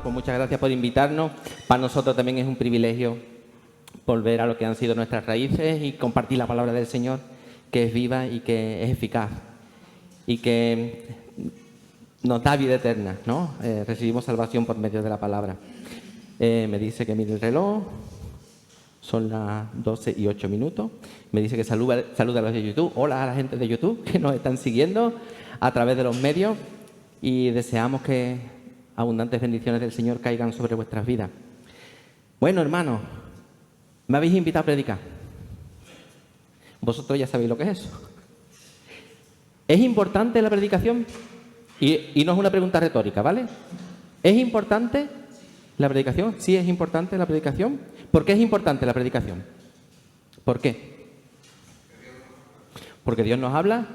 pues muchas gracias por invitarnos. Para nosotros también es un privilegio volver a lo que han sido nuestras raíces y compartir la palabra del Señor, que es viva y que es eficaz y que nos da vida eterna, ¿no? Recibimos salvación por medio de la palabra. Me dice que mire el reloj, son las 12:08. Me dice que saluda a los de YouTube. Hola a la gente de YouTube que nos están siguiendo a través de los medios y deseamos que abundantes bendiciones del Señor caigan sobre vuestras vidas. Bueno, hermanos, me habéis invitado a predicar. Vosotros ya sabéis lo que es eso. ¿Es importante la predicación? Y no es una pregunta retórica, ¿vale? ¿Es importante la predicación? Sí, es importante la predicación. ¿Por qué es importante la predicación? ¿Por qué? Porque Dios nos habla.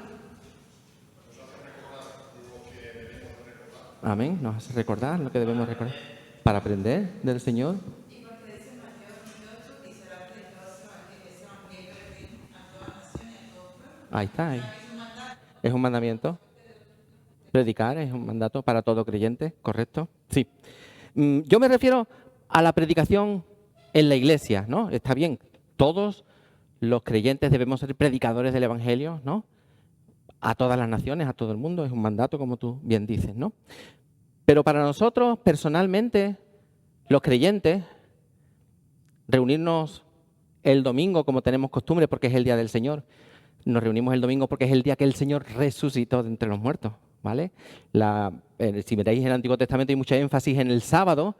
Amén, nos hace recordar lo que debemos recordar para aprender del Señor. Ahí está, ahí. Es un mandamiento. Predicar es un mandato para todo creyente, ¿correcto? Sí. Yo me refiero a la predicación en la iglesia, ¿no? Está bien, todos los creyentes debemos ser predicadores del Evangelio, ¿no? A todas las naciones, a todo el mundo, es un mandato, como tú bien dices, ¿no? Pero para nosotros, personalmente, los creyentes, reunirnos el domingo como tenemos costumbre porque es el día del Señor, nos reunimos el domingo porque es el día que el Señor resucitó de entre los muertos, ¿vale? Si miráis en el Antiguo Testamento hay mucha énfasis en el sábado,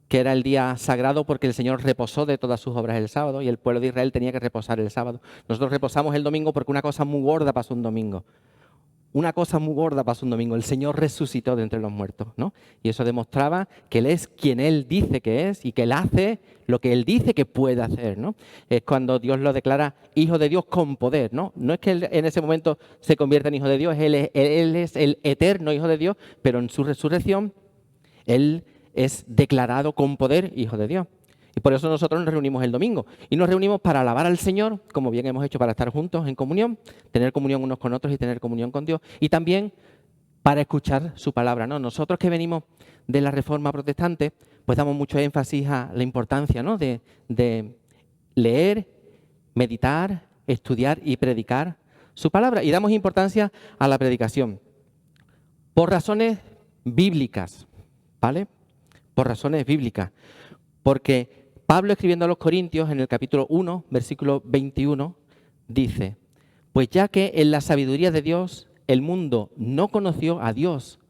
que era el día sagrado porque el Señor reposó de todas sus obras el sábado y el pueblo de Israel tenía que reposar el sábado. Nosotros reposamos el domingo porque una cosa muy gorda pasó un domingo. Una cosa muy gorda pasó un domingo. El Señor resucitó de entre los muertos, ¿no? Y eso demostraba que Él es quien Él dice que es y que Él hace lo que Él dice que puede hacer, ¿no? Es cuando Dios lo declara Hijo de Dios con poder, ¿no? No es que Él en ese momento se convierta en Hijo de Dios, Él es el eterno Hijo de Dios, pero en su resurrección Él es declarado con poder Hijo de Dios. Y por eso nosotros nos reunimos el domingo. Y nos reunimos para alabar al Señor, como bien hemos hecho para estar juntos en comunión, tener comunión unos con otros y tener comunión con Dios. Y también para escuchar su palabra, ¿no? Nosotros que venimos de la Reforma Protestante, pues damos mucho énfasis a la importancia, ¿no? de leer, meditar, estudiar y predicar su palabra. Y damos importancia a la predicación. Por razones bíblicas, ¿vale? Por razones bíblicas. Porque Pablo, escribiendo a los Corintios, en el capítulo 1, versículo 21, dice: pues ya que en la sabiduría de Dios el mundo no conoció a Dios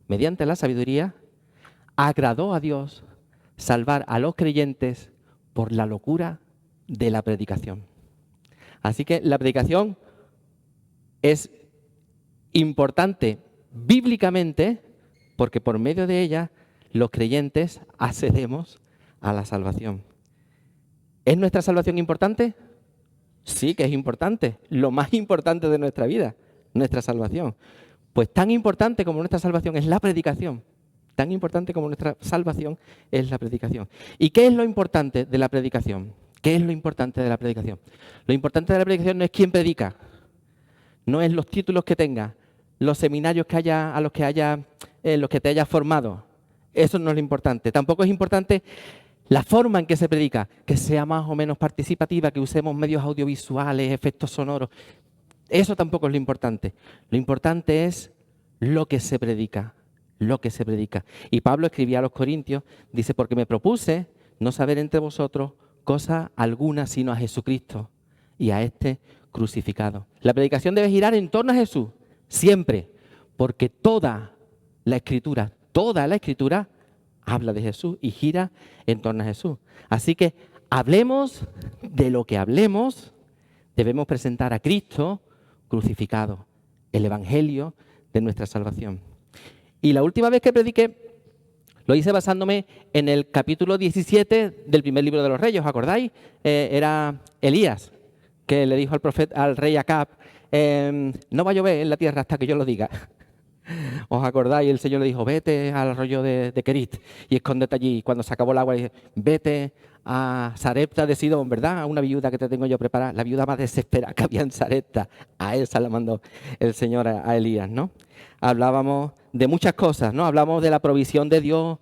mediante la sabiduría, agradó a Dios salvar a los creyentes por la locura de la predicación. Así que la predicación es importante bíblicamente porque por medio de ella los creyentes accedemos a la salvación. ¿Es nuestra salvación importante? Sí que es importante, lo más importante de nuestra vida, nuestra salvación. Pues tan importante como nuestra salvación es la predicación, tan importante como nuestra salvación es la predicación. ¿Y qué es lo importante de la predicación? ¿Qué es lo importante de la predicación? Lo importante de la predicación no es quién predica, no es los títulos que tenga, los seminarios que haya, a los que te hayas formado. Eso no es lo importante. Tampoco es importante la forma en que se predica, que sea más o menos participativa, que usemos medios audiovisuales, efectos sonoros. Eso tampoco es lo importante. Lo importante es lo que se predica, lo que se predica. Y Pablo escribía a los Corintios, dice: porque me propuse no saber entre vosotros cosa alguna sino a Jesucristo y a este crucificado. La predicación debe girar en torno a Jesús, siempre, porque toda la Escritura habla de Jesús y gira en torno a Jesús. Así que hablemos de lo que hablemos, debemos presentar a Cristo crucificado, el Evangelio de nuestra salvación. Y la última vez que prediqué, lo hice basándome en el capítulo 17 del primer libro de los Reyes, ¿os acordáis? Era Elías, que le dijo al rey Acab: no va a llover en la tierra hasta que yo lo diga. ¿Os acordáis? El Señor le dijo: vete al arroyo de Kerit y escóndete allí. Y cuando se acabó el agua, le dije: vete a Sarepta de Sidón, ¿verdad? A una viuda que te tengo yo preparada. La viuda más desesperada que había en Sarepta. A esa la mandó el Señor a Elías, ¿no? Hablábamos de muchas cosas, ¿no? Hablamos de la provisión de Dios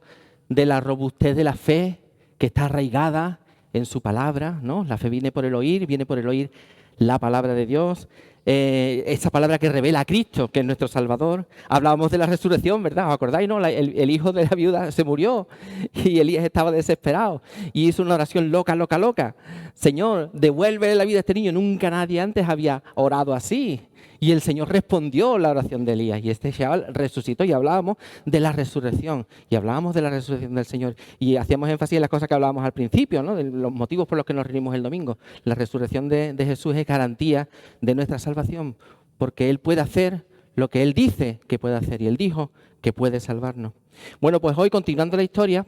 de la robustez de la fe que está arraigada en su palabra, ¿no? La fe viene por el oír la palabra de Dios, esa palabra que revela a Cristo, que es nuestro Salvador. Hablábamos de la resurrección, ¿verdad? ¿Os acordáis? ¿No? El hijo de la viuda se murió y Elías estaba desesperado y hizo una oración loca. Señor, devuelve la vida a este niño. Nunca nadie antes había orado así. Y el Señor respondió la oración de Elías y este chaval resucitó y hablábamos de la resurrección del Señor y hacíamos énfasis en las cosas que hablábamos al principio, ¿no? De los motivos por los que nos reunimos el domingo. La resurrección de Jesús es garantía de nuestra salvación porque Él puede hacer lo que Él dice que puede hacer y Él dijo que puede salvarnos. Bueno, pues hoy, continuando la historia,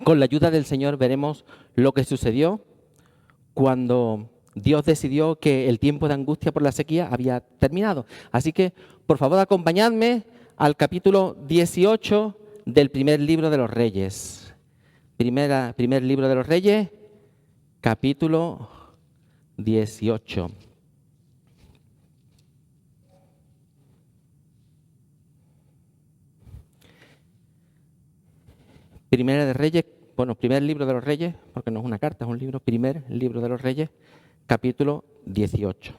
con la ayuda del Señor veremos lo que sucedió cuando Dios decidió que el tiempo de angustia por la sequía había terminado. Así que, por favor, acompañadme al capítulo 18 del primer libro de los Reyes. Primer libro de los Reyes, capítulo 18. Primer libro de los Reyes, porque no es una carta, es un libro, primer libro de los Reyes, capítulo 18.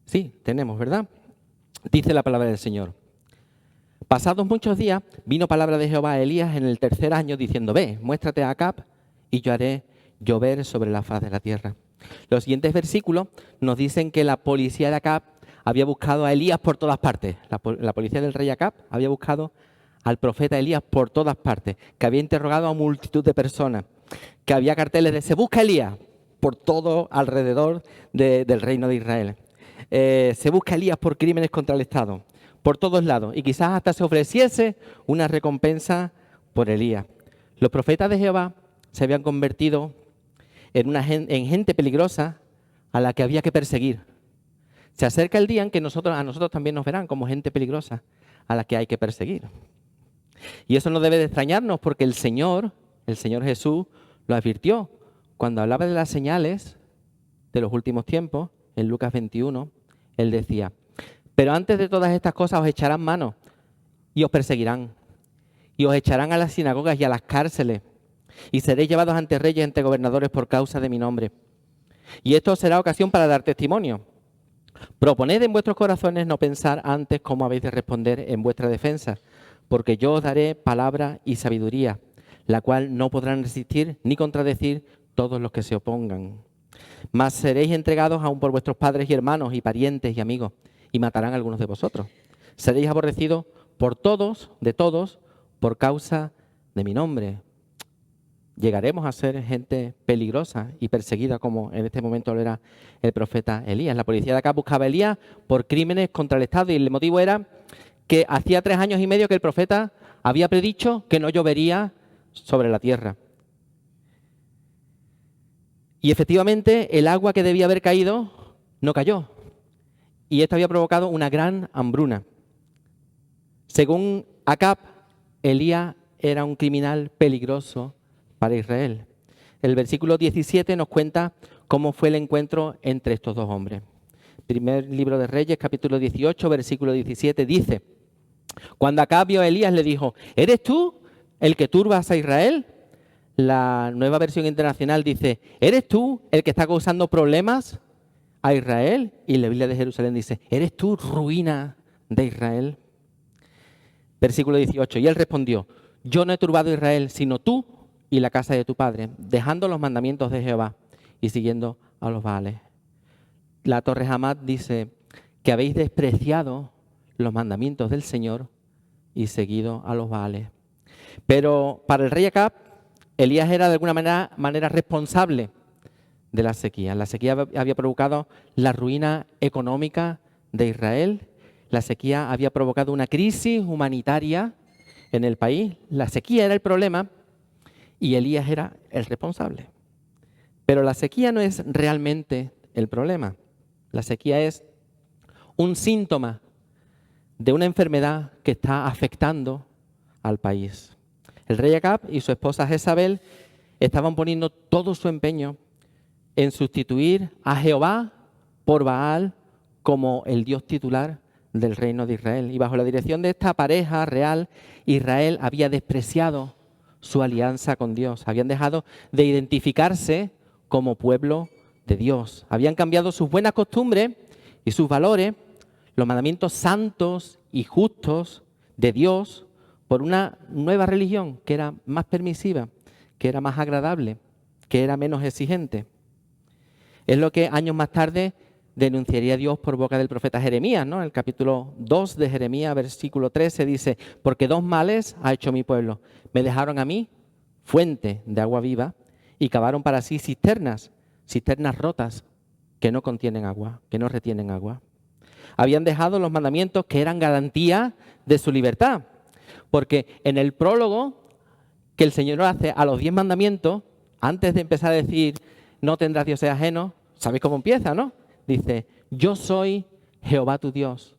Sí, tenemos, ¿verdad? Dice la palabra del Señor. Pasados muchos días, vino palabra de Jehová a Elías en el tercer año, diciendo, ve, muéstrate a Acab, y yo haré llover sobre la faz de la tierra. Los siguientes versículos nos dicen que la policía de Acab había buscado a Elías por todas partes. La policía del rey Acab había buscado al profeta Elías por todas partes, que había interrogado a multitud de personas, que había carteles de se busca Elías por todo alrededor del reino de Israel. Se busca Elías por crímenes contra el Estado, por todos lados, y quizás hasta se ofreciese una recompensa por Elías. Los profetas de Jehová se habían convertido en gente peligrosa a la que había que perseguir. Se acerca el día en que a nosotros también nos verán como gente peligrosa a la que hay que perseguir. Y eso no debe de extrañarnos porque el Señor Jesús lo advirtió cuando hablaba de las señales de los últimos tiempos, en Lucas 21, Él decía, pero antes de todas estas cosas os echarán mano y os perseguirán y os echarán a las sinagogas y a las cárceles y seréis llevados ante reyes y ante gobernadores por causa de mi nombre. Y esto será ocasión para dar testimonio. Proponed en vuestros corazones no pensar antes cómo habéis de responder en vuestra defensa, porque yo os daré palabra y sabiduría, la cual no podrán resistir ni contradecir todos los que se opongan. Mas seréis entregados aún por vuestros padres y hermanos y parientes y amigos, y matarán a algunos de vosotros. Seréis aborrecidos por todos, por causa de mi nombre. Llegaremos a ser gente peligrosa y perseguida como en este momento lo era el profeta Elías. La policía de acá buscaba a Elías por crímenes contra el Estado y el motivo era que hacía 3 años y medio que el profeta había predicho que no llovería sobre la tierra. Y efectivamente el agua que debía haber caído no cayó. Y esto había provocado una gran hambruna. Según Acab, Elías era un criminal peligroso para Israel. El versículo 17 nos cuenta cómo fue el encuentro entre estos dos hombres. Primer libro de Reyes, capítulo 18, versículo 17, dice, cuando Acab vio a Elías le dijo, ¿eres tú el que turbas a Israel? La Nueva Versión Internacional dice, ¿eres tú el que está causando problemas a Israel? Y la Biblia de Jerusalén dice, ¿eres tú ruina de Israel? Versículo 18, y él respondió, yo no he turbado a Israel, sino tú y la casa de tu padre, dejando los mandamientos de Jehová y siguiendo a los Baales. La Torre Hamad dice que habéis despreciado los mandamientos del Señor y seguido a los Baales. Pero para el rey Acab, Elías era de alguna manera responsable de la sequía. La sequía había provocado la ruina económica de Israel. La sequía había provocado una crisis humanitaria en el país. La sequía era el problema y Elías era el responsable. Pero la sequía no es realmente el problema. La sequía es un síntoma de una enfermedad que está afectando al país. El rey Acab y su esposa Jezabel estaban poniendo todo su empeño en sustituir a Jehová por Baal como el Dios titular del reino de Israel. Y bajo la dirección de esta pareja real, Israel había despreciado su alianza con Dios. Habían dejado de identificarse como pueblo de Dios. Habían cambiado sus buenas costumbres y sus valores, los mandamientos santos y justos de Dios, por una nueva religión que era más permisiva, que era más agradable, que era menos exigente. Es lo que años más tarde denunciaría Dios por boca del profeta Jeremías, ¿no? En el capítulo 2 de Jeremías, versículo 13, dice: porque dos males ha hecho mi pueblo. Me dejaron a mí fuente de agua viva y cavaron para sí cisternas rotas que no contienen agua, que no retienen agua. Habían dejado los mandamientos que eran garantía de su libertad. Porque en el prólogo que el Señor hace a los 10 mandamientos, antes de empezar a decir no tendrás dioses ajenos, ¿sabéis cómo empieza, no? Dice: yo soy Jehová tu Dios,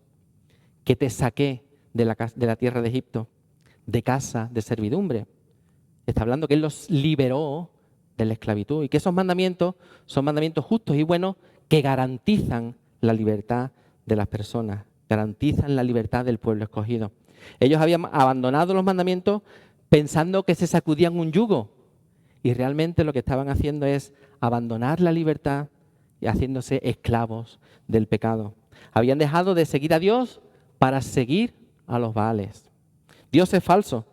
que te saqué de la tierra de Egipto, de casa de servidumbre. Está hablando que Él los liberó de la esclavitud y que esos mandamientos son mandamientos justos y buenos que garantizan la libertad de las personas, garantizan la libertad del pueblo escogido. Ellos habían abandonado los mandamientos pensando que se sacudían un yugo y realmente lo que estaban haciendo es abandonar la libertad y haciéndose esclavos del pecado. Habían dejado de seguir a Dios para seguir a los Baales. Dios es falso,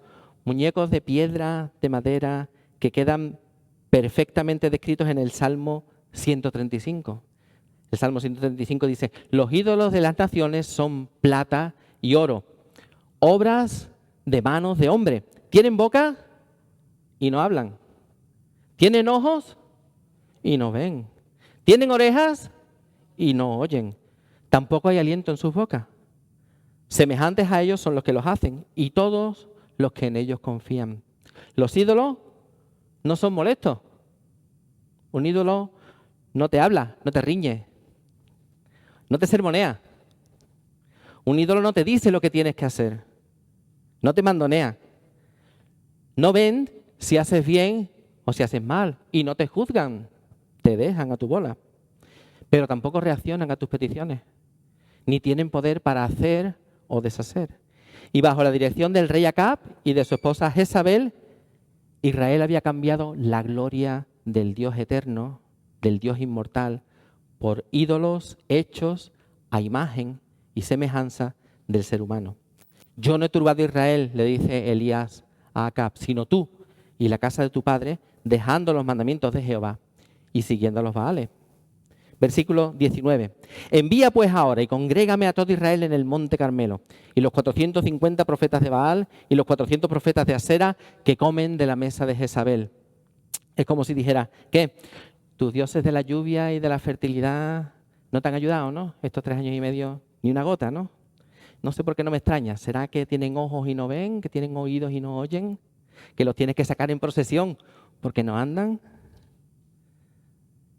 muñecos de piedra, de madera, que quedan perfectamente descritos en el Salmo 135. El Salmo 135 dice: los ídolos de las naciones son plata y oro, obras de manos de hombre. Tienen boca y no hablan. Tienen ojos y no ven. Tienen orejas y no oyen. Tampoco hay aliento en sus bocas. Semejantes a ellos son los que los hacen y todos los que en ellos confían. Los ídolos no son molestos. Un ídolo no te habla, no te riñe, no te sermonea. Un ídolo no te dice lo que tienes que hacer, no te mandonea. No ven si haces bien o si haces mal y no te juzgan, te dejan a tu bola. Pero tampoco reaccionan a tus peticiones, ni tienen poder para hacer o deshacer. Y bajo la dirección del rey Acab y de su esposa Jezabel, Israel había cambiado la gloria del Dios eterno, del Dios inmortal, por ídolos hechos a imagen y semejanza del ser humano. Yo no he turbado a Israel, le dice Elías a Acab, sino tú y la casa de tu padre, dejando los mandamientos de Jehová y siguiendo a los Baales. Versículo 19. Envía pues ahora y congrégame a todo Israel en el monte Carmelo, y los 450 profetas de Baal y los 400 profetas de Asera que comen de la mesa de Jezabel. Es como si dijera: ¿qué? Tus dioses de la lluvia y de la fertilidad no te han ayudado, ¿no? Estos 3 años y medio, ni una gota, ¿no? No sé por qué no me extraña. ¿Será que tienen ojos y no ven? ¿Que tienen oídos y no oyen? ¿Que los tienes que sacar en procesión porque no andan?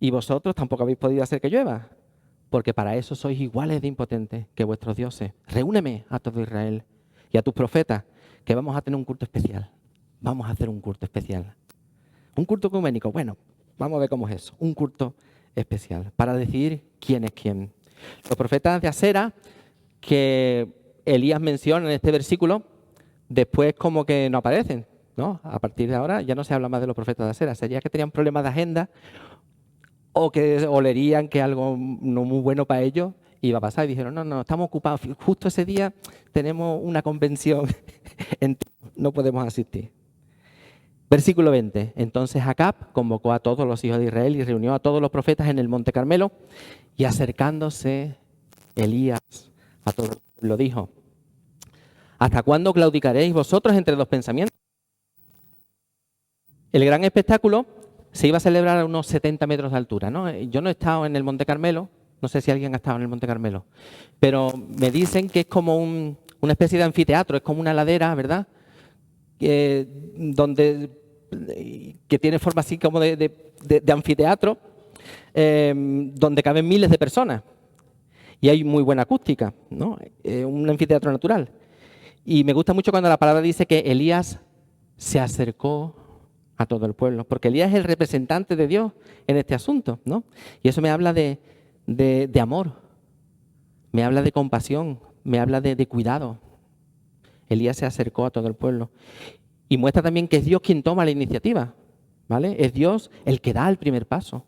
Y vosotros tampoco habéis podido hacer que llueva, porque para eso sois iguales de impotentes que vuestros dioses. Reúneme a todo Israel y a tus profetas, que vamos a tener un culto especial. Vamos a hacer un culto especial. Un culto ecuménico. Bueno, vamos a ver cómo es eso. Un culto especial para decidir quién es quién. Los profetas de Asera, que Elías menciona en este versículo, después como que no aparecen, ¿no? A partir de ahora ya no se habla más de los profetas de Asera. Sería que tenían problemas de agenda o que olerían que algo no muy bueno para ellos iba a pasar. Y dijeron: no, estamos ocupados. Justo ese día tenemos una convención, no podemos asistir. Versículo 20. Entonces Acab convocó a todos los hijos de Israel y reunió a todos los profetas en el monte Carmelo, y acercándose Elías a todos lo dijo: ¿hasta cuándo claudicaréis vosotros entre dos pensamientos? El gran espectáculo se iba a celebrar a unos 70 metros de altura, ¿no? Yo no he estado en el Monte Carmelo, no sé si alguien ha estado en el Monte Carmelo, pero me dicen que es como una especie de anfiteatro, es como una ladera, ¿verdad? Que tiene forma así como de anfiteatro, donde caben miles de personas. Y hay muy buena acústica, ¿no? Un anfiteatro natural. Y me gusta mucho cuando la palabra dice que Elías se acercó a todo el pueblo, porque Elías es el representante de Dios en este asunto, ¿no? Y eso me habla de amor, me habla de compasión, me habla de cuidado. Elías se acercó a todo el pueblo. Y muestra también que es Dios quien toma la iniciativa, ¿vale? Es Dios el que da el primer paso.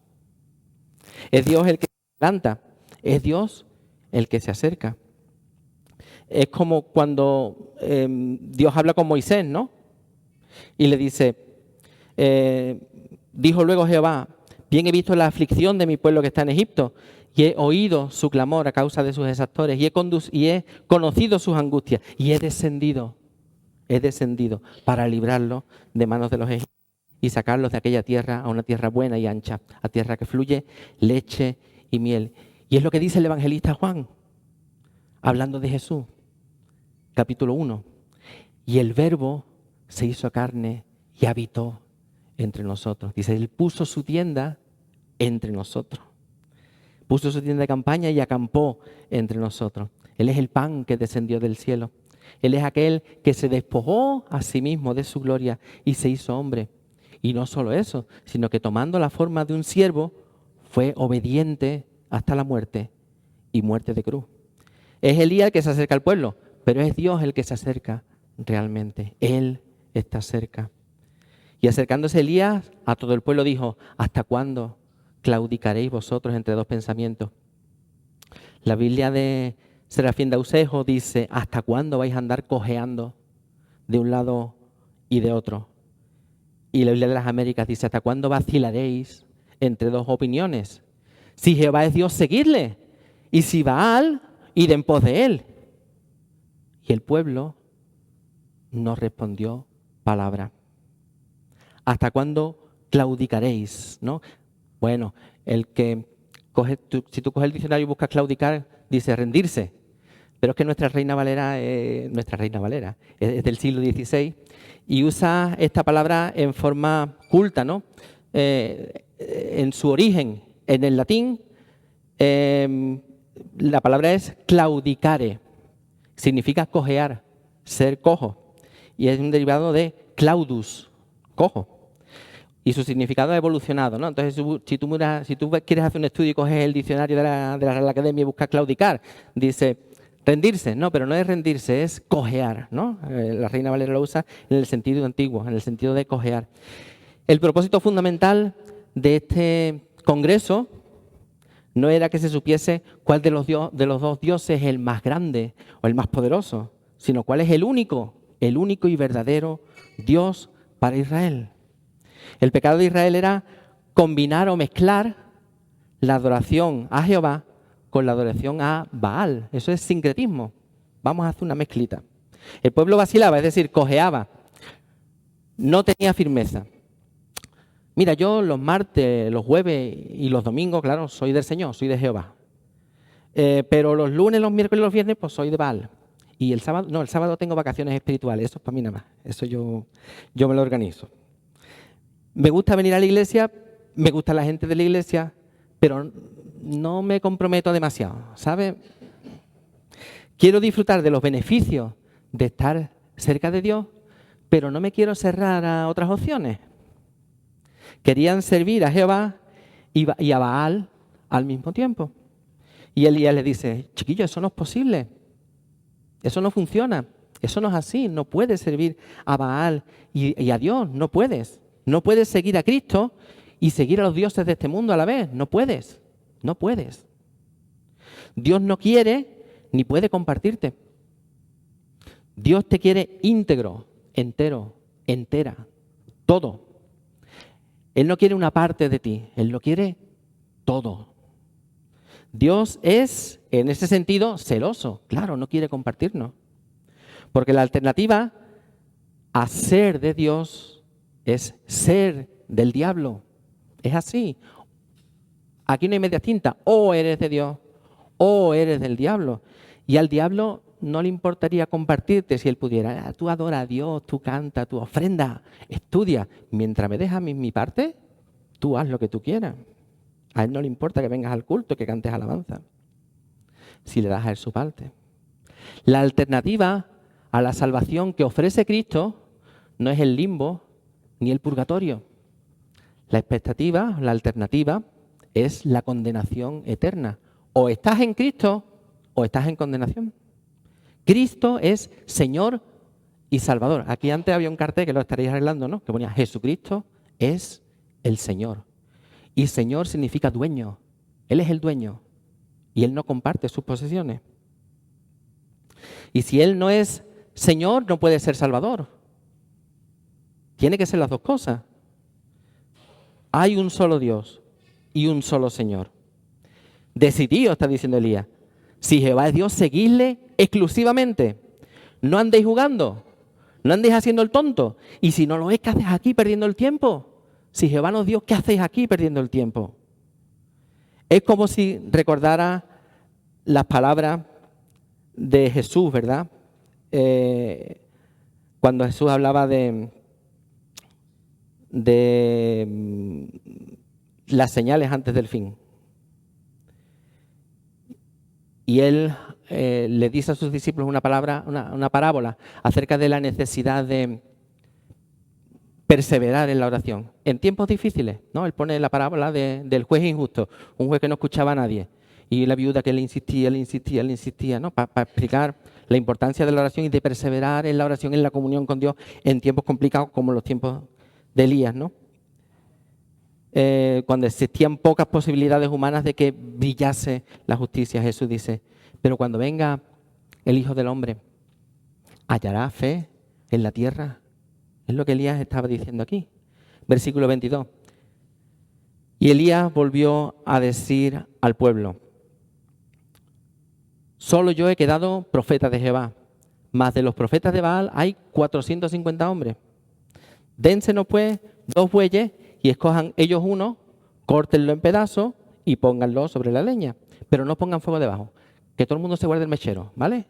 Es Dios el que se adelanta. Es Dios el que se acerca. Es como cuando Dios habla con Moisés, ¿no? Y le dice, dijo luego Jehová, bien he visto la aflicción de mi pueblo que está en Egipto, y he oído su clamor a causa de sus exactores, y he conocido sus angustias, y he descendido para librarlos de manos de los egipcios y sacarlos de aquella tierra a una tierra buena y ancha, a tierra que fluye leche y miel. Y es lo que dice el evangelista Juan, hablando de Jesús, capítulo 1. Y el Verbo se hizo carne y habitó entre nosotros. Dice, Él puso su tienda entre nosotros. Puso su tienda de campaña y acampó entre nosotros. Él es el pan que descendió del cielo. Él es aquel que se despojó a sí mismo de su gloria y se hizo hombre. Y no solo eso, sino que tomando la forma de un siervo, fue obediente hasta la muerte y muerte de cruz. Es Elías el que se acerca al pueblo, pero es Dios el que se acerca realmente. Él está cerca. Y acercándose Elías a todo el pueblo dijo, ¿hasta cuándo claudicaréis vosotros entre dos pensamientos? La Biblia de Serafín de Ausejo dice, ¿hasta cuándo vais a andar cojeando de un lado y de otro? Y la Biblia de las Américas dice, ¿hasta cuándo vacilaréis entre dos opiniones? Si Jehová es Dios, seguidle. Y si Baal, id en pos de él. Y el pueblo no respondió palabra. ¿Hasta cuándo claudicaréis? ¿No? Bueno, si tú coges el diccionario y buscas claudicar, dice rendirse. Pero es que nuestra Reina Valera es del siglo XVI y usa esta palabra en forma culta, ¿no? En su origen, en el latín, la palabra es claudicare, significa cojear, ser cojo, y es un derivado de claudus, cojo. Y su significado ha evolucionado, ¿no? Entonces, si tú quieres hacer un estudio y coges el diccionario de la Real Academia y buscas claudicar, dice rendirse, no, pero no es rendirse, es cojear, ¿no? La Reina Valera lo usa en el sentido antiguo, en el sentido de cojear. El propósito fundamental de este congreso no era que se supiese cuál de los dos dioses es el más grande o el más poderoso, sino cuál es el único y verdadero Dios para Israel. El pecado de Israel era combinar o mezclar la adoración a Jehová con la adoración a Baal. Eso es sincretismo. Vamos a hacer una mezclita. El pueblo vacilaba, es decir, cojeaba. No tenía firmeza. Mira, yo los martes, los jueves y los domingos, claro, soy del Señor, soy de Jehová. Pero los lunes, los miércoles y los viernes, pues soy de Baal. Y el sábado tengo vacaciones espirituales. Eso es para mí nada más. Eso yo me lo organizo. Me gusta venir a la iglesia, me gusta la gente de la iglesia, pero no me comprometo demasiado, ¿sabes? Quiero disfrutar de los beneficios de estar cerca de Dios, pero no me quiero cerrar a otras opciones. Querían servir a Jehová y a Baal al mismo tiempo. Y Elías le dice, chiquillo, eso no es posible, eso no funciona, eso no es así, no puedes servir a Baal y a Dios, no puedes. No puedes seguir a Cristo y seguir a los dioses de este mundo a la vez. No puedes. No puedes. Dios no quiere ni puede compartirte. Dios te quiere íntegro, entero, entera, todo. Él no quiere una parte de ti, Él lo quiere todo. Dios es, en ese sentido, celoso. Claro, no quiere compartirnos. Porque la alternativa a ser de Dios es ser del diablo. Es así. Aquí no hay media tinta. O eres de Dios o eres del diablo. Y al diablo no le importaría compartirte si él pudiera. Tú adora a Dios, tú canta, tú ofrenda, estudia. Mientras me dejas mi parte, tú haz lo que tú quieras. A él no le importa que vengas al culto, que cantes alabanza. Si le das a él su parte. La alternativa a la salvación que ofrece Cristo no es el limbo, ni el purgatorio. La expectativa, la alternativa, es la condenación eterna. O estás en Cristo o estás en condenación. Cristo es Señor y Salvador. Aquí antes había un cartel que lo estaréis arreglando, ¿no? Que ponía Jesucristo es el Señor. Y Señor significa dueño. Él es el dueño. Y Él no comparte sus posesiones. Y si Él no es Señor, no puede ser Salvador. Tiene que ser las dos cosas. Hay un solo Dios y un solo Señor. Decidíos, está diciendo Elías. Si Jehová es Dios, seguidle exclusivamente. No andéis jugando. No andéis haciendo el tonto. Y si no lo es, ¿qué haces aquí perdiendo el tiempo? Si Jehová no es Dios, ¿qué hacéis aquí perdiendo el tiempo? Es como si recordara las palabras de Jesús, ¿verdad? Cuando Jesús hablaba de las señales antes del fin. Y Él le dice a sus discípulos una parábola acerca de la necesidad de perseverar en la oración. En tiempos difíciles, ¿no? Él pone la parábola del juez injusto, un juez que no escuchaba a nadie. Y la viuda que le insistía, ¿no? Para explicar la importancia de la oración y de perseverar en la oración, en la comunión con Dios en tiempos complicados como los tiempos de Elías, ¿no? Cuando existían pocas posibilidades humanas de que brillase la justicia, Jesús dice, pero cuando venga el Hijo del Hombre, ¿hallará fe en la tierra? Es lo que Elías estaba diciendo aquí. Versículo 22. Y Elías volvió a decir al pueblo, solo yo he quedado profeta de Jehová, mas de los profetas de Baal hay 450 hombres. Dénsenos pues 2 bueyes y escojan ellos uno, córtenlo en pedazos y pónganlo sobre la leña. Pero no pongan fuego debajo, que todo el mundo se guarde el mechero, ¿vale?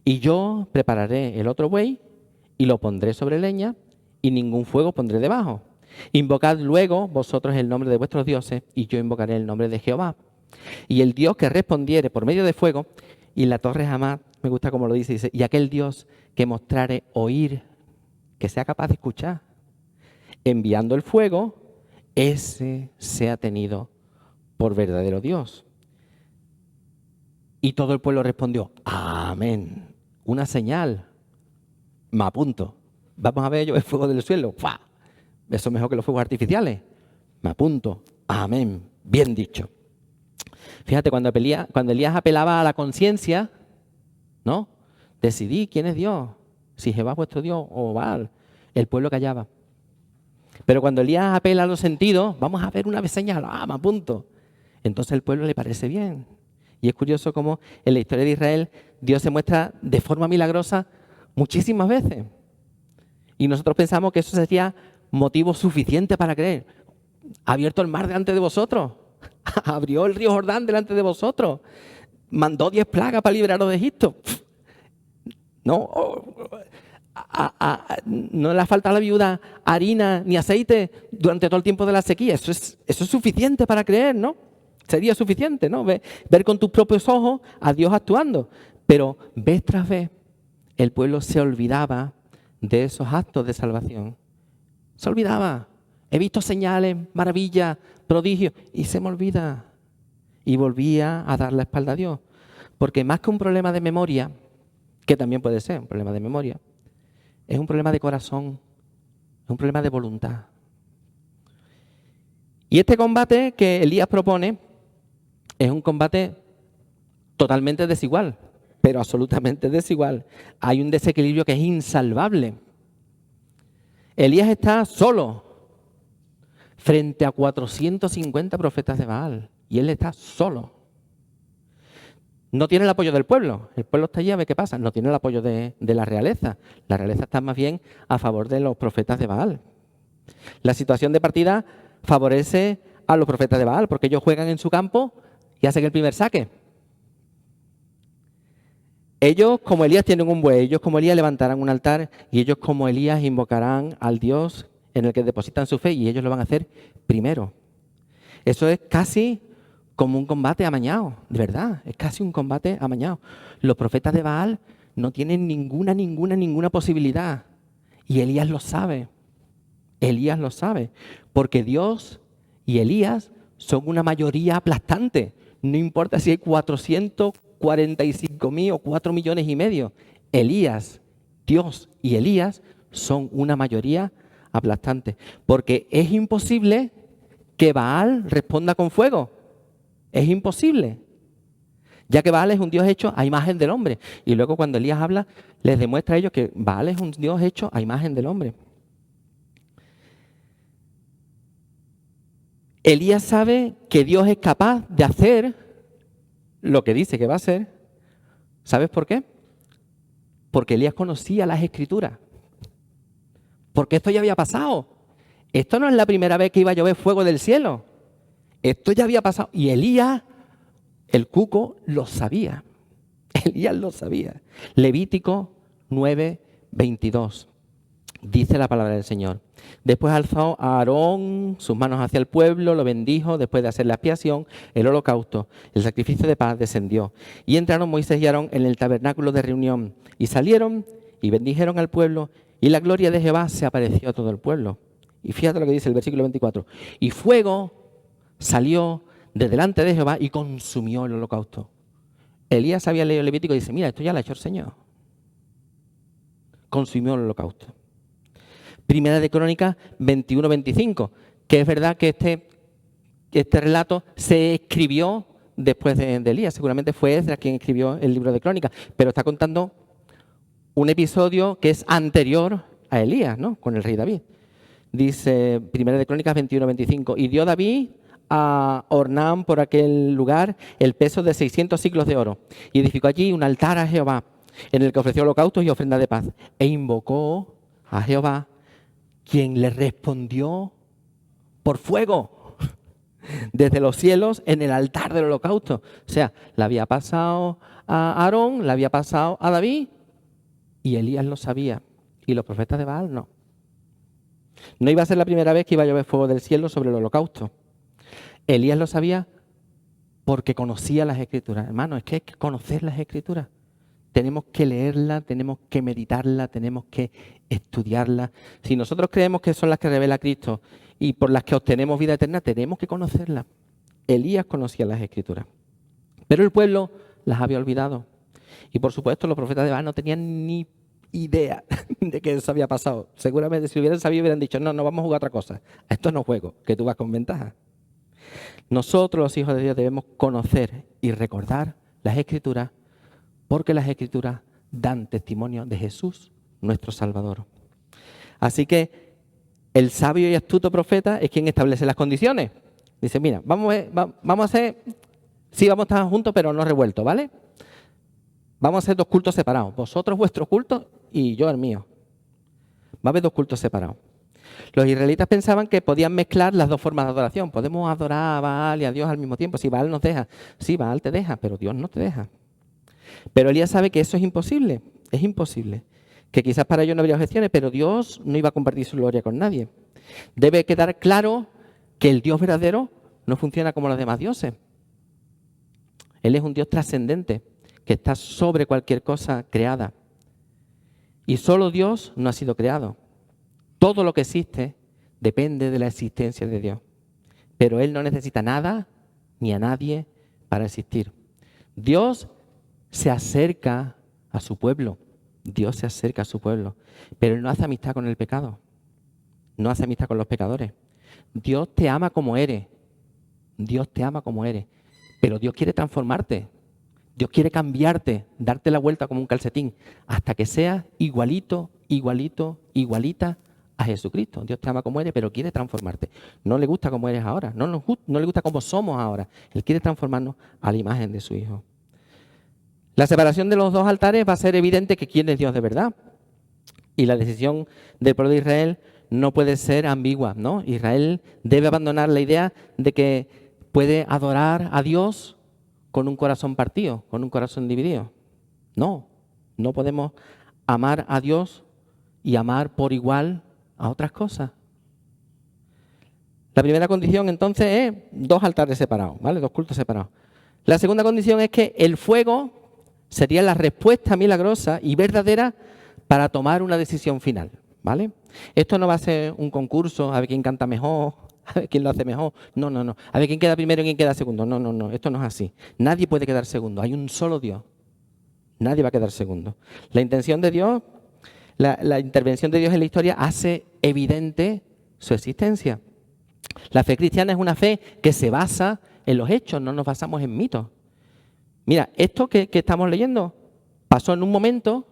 Y yo prepararé el otro buey y lo pondré sobre leña y ningún fuego pondré debajo. Invocad luego vosotros el nombre de vuestros dioses y yo invocaré el nombre de Jehová. Y el Dios que respondiere por medio de fuego, y la torre jamás, me gusta como lo dice, y aquel Dios que mostrare oír, que sea capaz de escuchar, enviando el fuego, ese sea tenido por verdadero Dios. Y todo el pueblo respondió, amén. Una señal, me apunto. Vamos a ver yo el fuego del suelo. ¡Fua! Eso es mejor que los fuegos artificiales. Me apunto, amén. Bien dicho. Fíjate, cuando Elías apelaba a la conciencia, ¿no? Decidí quién es Dios, si Jehová es vuestro Dios o Baal. El pueblo callaba. Pero cuando Elías apela a los sentidos, vamos a ver una señal, me apunto. Entonces al pueblo le parece bien. Y es curioso cómo en la historia de Israel Dios se muestra de forma milagrosa muchísimas veces. Y nosotros pensamos que eso sería motivo suficiente para creer. Ha abierto el mar delante de vosotros. Abrió el río Jordán delante de vosotros. Mandó 10 plagas para liberaros de Egipto. No, no le falta a la viuda harina ni aceite durante todo el tiempo de la sequía. Eso es suficiente para creer, ¿no? Sería suficiente, ¿no? Ver con tus propios ojos a Dios actuando. Pero vez tras vez el pueblo se olvidaba de esos actos de salvación. Se olvidaba. He visto señales, maravillas, prodigios, y se me olvida. Y volvía a dar la espalda a Dios. Porque más que un problema de memoria, que también puede ser un problema de memoria, es un problema de corazón, es un problema de voluntad. Y este combate que Elías propone es un combate totalmente desigual, pero absolutamente desigual. Hay un desequilibrio que es insalvable. Elías está solo frente a 450 profetas de Baal y él está solo. No tiene el apoyo del pueblo. El pueblo está allí a ver qué pasa. No tiene el apoyo de la realeza. La realeza está más bien a favor de los profetas de Baal. La situación de partida favorece a los profetas de Baal porque ellos juegan en su campo y hacen el primer saque. Ellos, como Elías, tienen un buey. Ellos, como Elías, levantarán un altar y ellos, como Elías, invocarán al Dios en el que depositan su fe y ellos lo van a hacer primero. Eso es casi como un combate amañado, de verdad, es casi un combate amañado. Los profetas de Baal no tienen ninguna posibilidad y Elías lo sabe. Elías lo sabe, porque Dios y Elías son una mayoría aplastante. No importa si hay 445.000 o 4 millones y medio. Elías, Dios y Elías son una mayoría aplastante. Porque es imposible que Baal responda con fuego. Es imposible. Ya que Baal es un Dios hecho a imagen del hombre. Y luego cuando Elías habla, les demuestra a ellos que Baal es un Dios hecho a imagen del hombre. Elías sabe que Dios es capaz de hacer lo que dice que va a hacer. ¿Sabes por qué? Porque Elías conocía las Escrituras. Porque esto ya había pasado. Esto no es la primera vez que iba a llover fuego del cielo. Esto ya había pasado. Y Elías, el cuco, lo sabía. Elías lo sabía. Levítico 9:22. Dice la palabra del Señor. Después alzó a Aarón sus manos hacia el pueblo, lo bendijo, después de hacer la expiación, el holocausto, el sacrificio de paz descendió. Y entraron Moisés y Aarón en el tabernáculo de reunión, y salieron y bendijeron al pueblo, y la gloria de Jehová se apareció a todo el pueblo. Y fíjate lo que dice el versículo 24. Y fuego salió de delante de Jehová y consumió el holocausto. Elías había leído el Levítico y dice, mira, esto ya lo ha hecho el Señor. Consumió el holocausto. Primera de Crónicas 21:25, que es verdad que este relato se escribió después de Elías. Seguramente fue Esdras quien escribió el libro de Crónicas, pero está contando un episodio que es anterior a Elías, ¿no? Con el rey David. Dice Primera de Crónicas 21:25, y dio David a Ornán por aquel lugar el peso de 600 siclos de oro, y edificó allí un altar a Jehová, en el que ofreció holocaustos y ofrendas de paz, e invocó a Jehová, quien le respondió por fuego desde los cielos en el altar del holocausto. O sea, le había pasado a Aarón, le había pasado a David, y Elías lo sabía, y los profetas de Baal no. No iba a ser la primera vez que iba a llover fuego del cielo sobre el holocausto. Elías lo sabía porque conocía las Escrituras. Hermano, es que hay que conocer las Escrituras. Tenemos que leerla, tenemos que meditarla, tenemos que estudiarla. Si nosotros creemos que son las que revela Cristo y por las que obtenemos vida eterna, tenemos que conocerlas. Elías conocía las Escrituras, pero el pueblo las había olvidado. Y por supuesto los profetas de Baal no tenían ni idea de que eso había pasado. Seguramente si hubieran sabido hubieran dicho, no vamos a jugar a otra cosa. A esto no juego, que tú vas con ventaja. Nosotros los hijos de Dios debemos conocer y recordar las Escrituras, porque las Escrituras dan testimonio de Jesús, nuestro Salvador. Así que el sabio y astuto profeta es quien establece las condiciones. Dice, mira, vamos a hacer, sí, vamos a estar juntos, pero no revueltos, ¿vale? Vamos a hacer 2 cultos separados. Vosotros vuestro culto y yo el mío. Va a haber 2 cultos separados. Los israelitas pensaban que podían mezclar las 2 formas de adoración. Podemos adorar a Baal y a Dios al mismo tiempo. Si Baal nos deja, sí, Baal te deja, pero Dios no te deja. Pero Elías sabe que eso es imposible, que quizás para ellos no habría objeciones, pero Dios no iba a compartir su gloria con nadie. Debe quedar claro que el Dios verdadero no funciona como los demás dioses. Él es un Dios trascendente, que está sobre cualquier cosa creada. Y solo Dios no ha sido creado. Todo lo que existe depende de la existencia de Dios. Pero Él no necesita nada ni a nadie para existir. Dios se acerca a su pueblo. Dios se acerca a su pueblo. Pero Él no hace amistad con el pecado. No hace amistad con los pecadores. Dios te ama como eres. Dios te ama como eres. Pero Dios quiere transformarte. Dios quiere cambiarte, darte la vuelta como un calcetín, hasta que seas igualita a Jesucristo. Dios te ama como eres, pero quiere transformarte. No le gusta como eres ahora. No le gusta como somos ahora. Él quiere transformarnos a la imagen de su Hijo. La separación de los 2 altares va a ser evidente que quién es Dios de verdad. Y la decisión del pueblo de Israel no puede ser ambigua, ¿no? Israel debe abandonar la idea de que puede adorar a Dios con un corazón partido, con un corazón dividido. No podemos amar a Dios y amar por igual a otras cosas. La primera condición entonces es 2 altares separados, ¿vale? 2 cultos separados. La segunda condición es que el fuego sería la respuesta milagrosa y verdadera para tomar una decisión final, ¿vale? Esto no va a ser un concurso, a ver quién canta mejor, a ver quién lo hace mejor. No, no, no. A ver quién queda primero y quién queda segundo. No, no, no. Esto no es así. Nadie puede quedar segundo. Hay un solo Dios. Nadie va a quedar segundo. La intención de Dios, la intervención de Dios en la historia hace evidente su existencia. La fe cristiana es una fe que se basa en los hechos, no nos basamos en mitos. Mira, esto que estamos leyendo pasó en un momento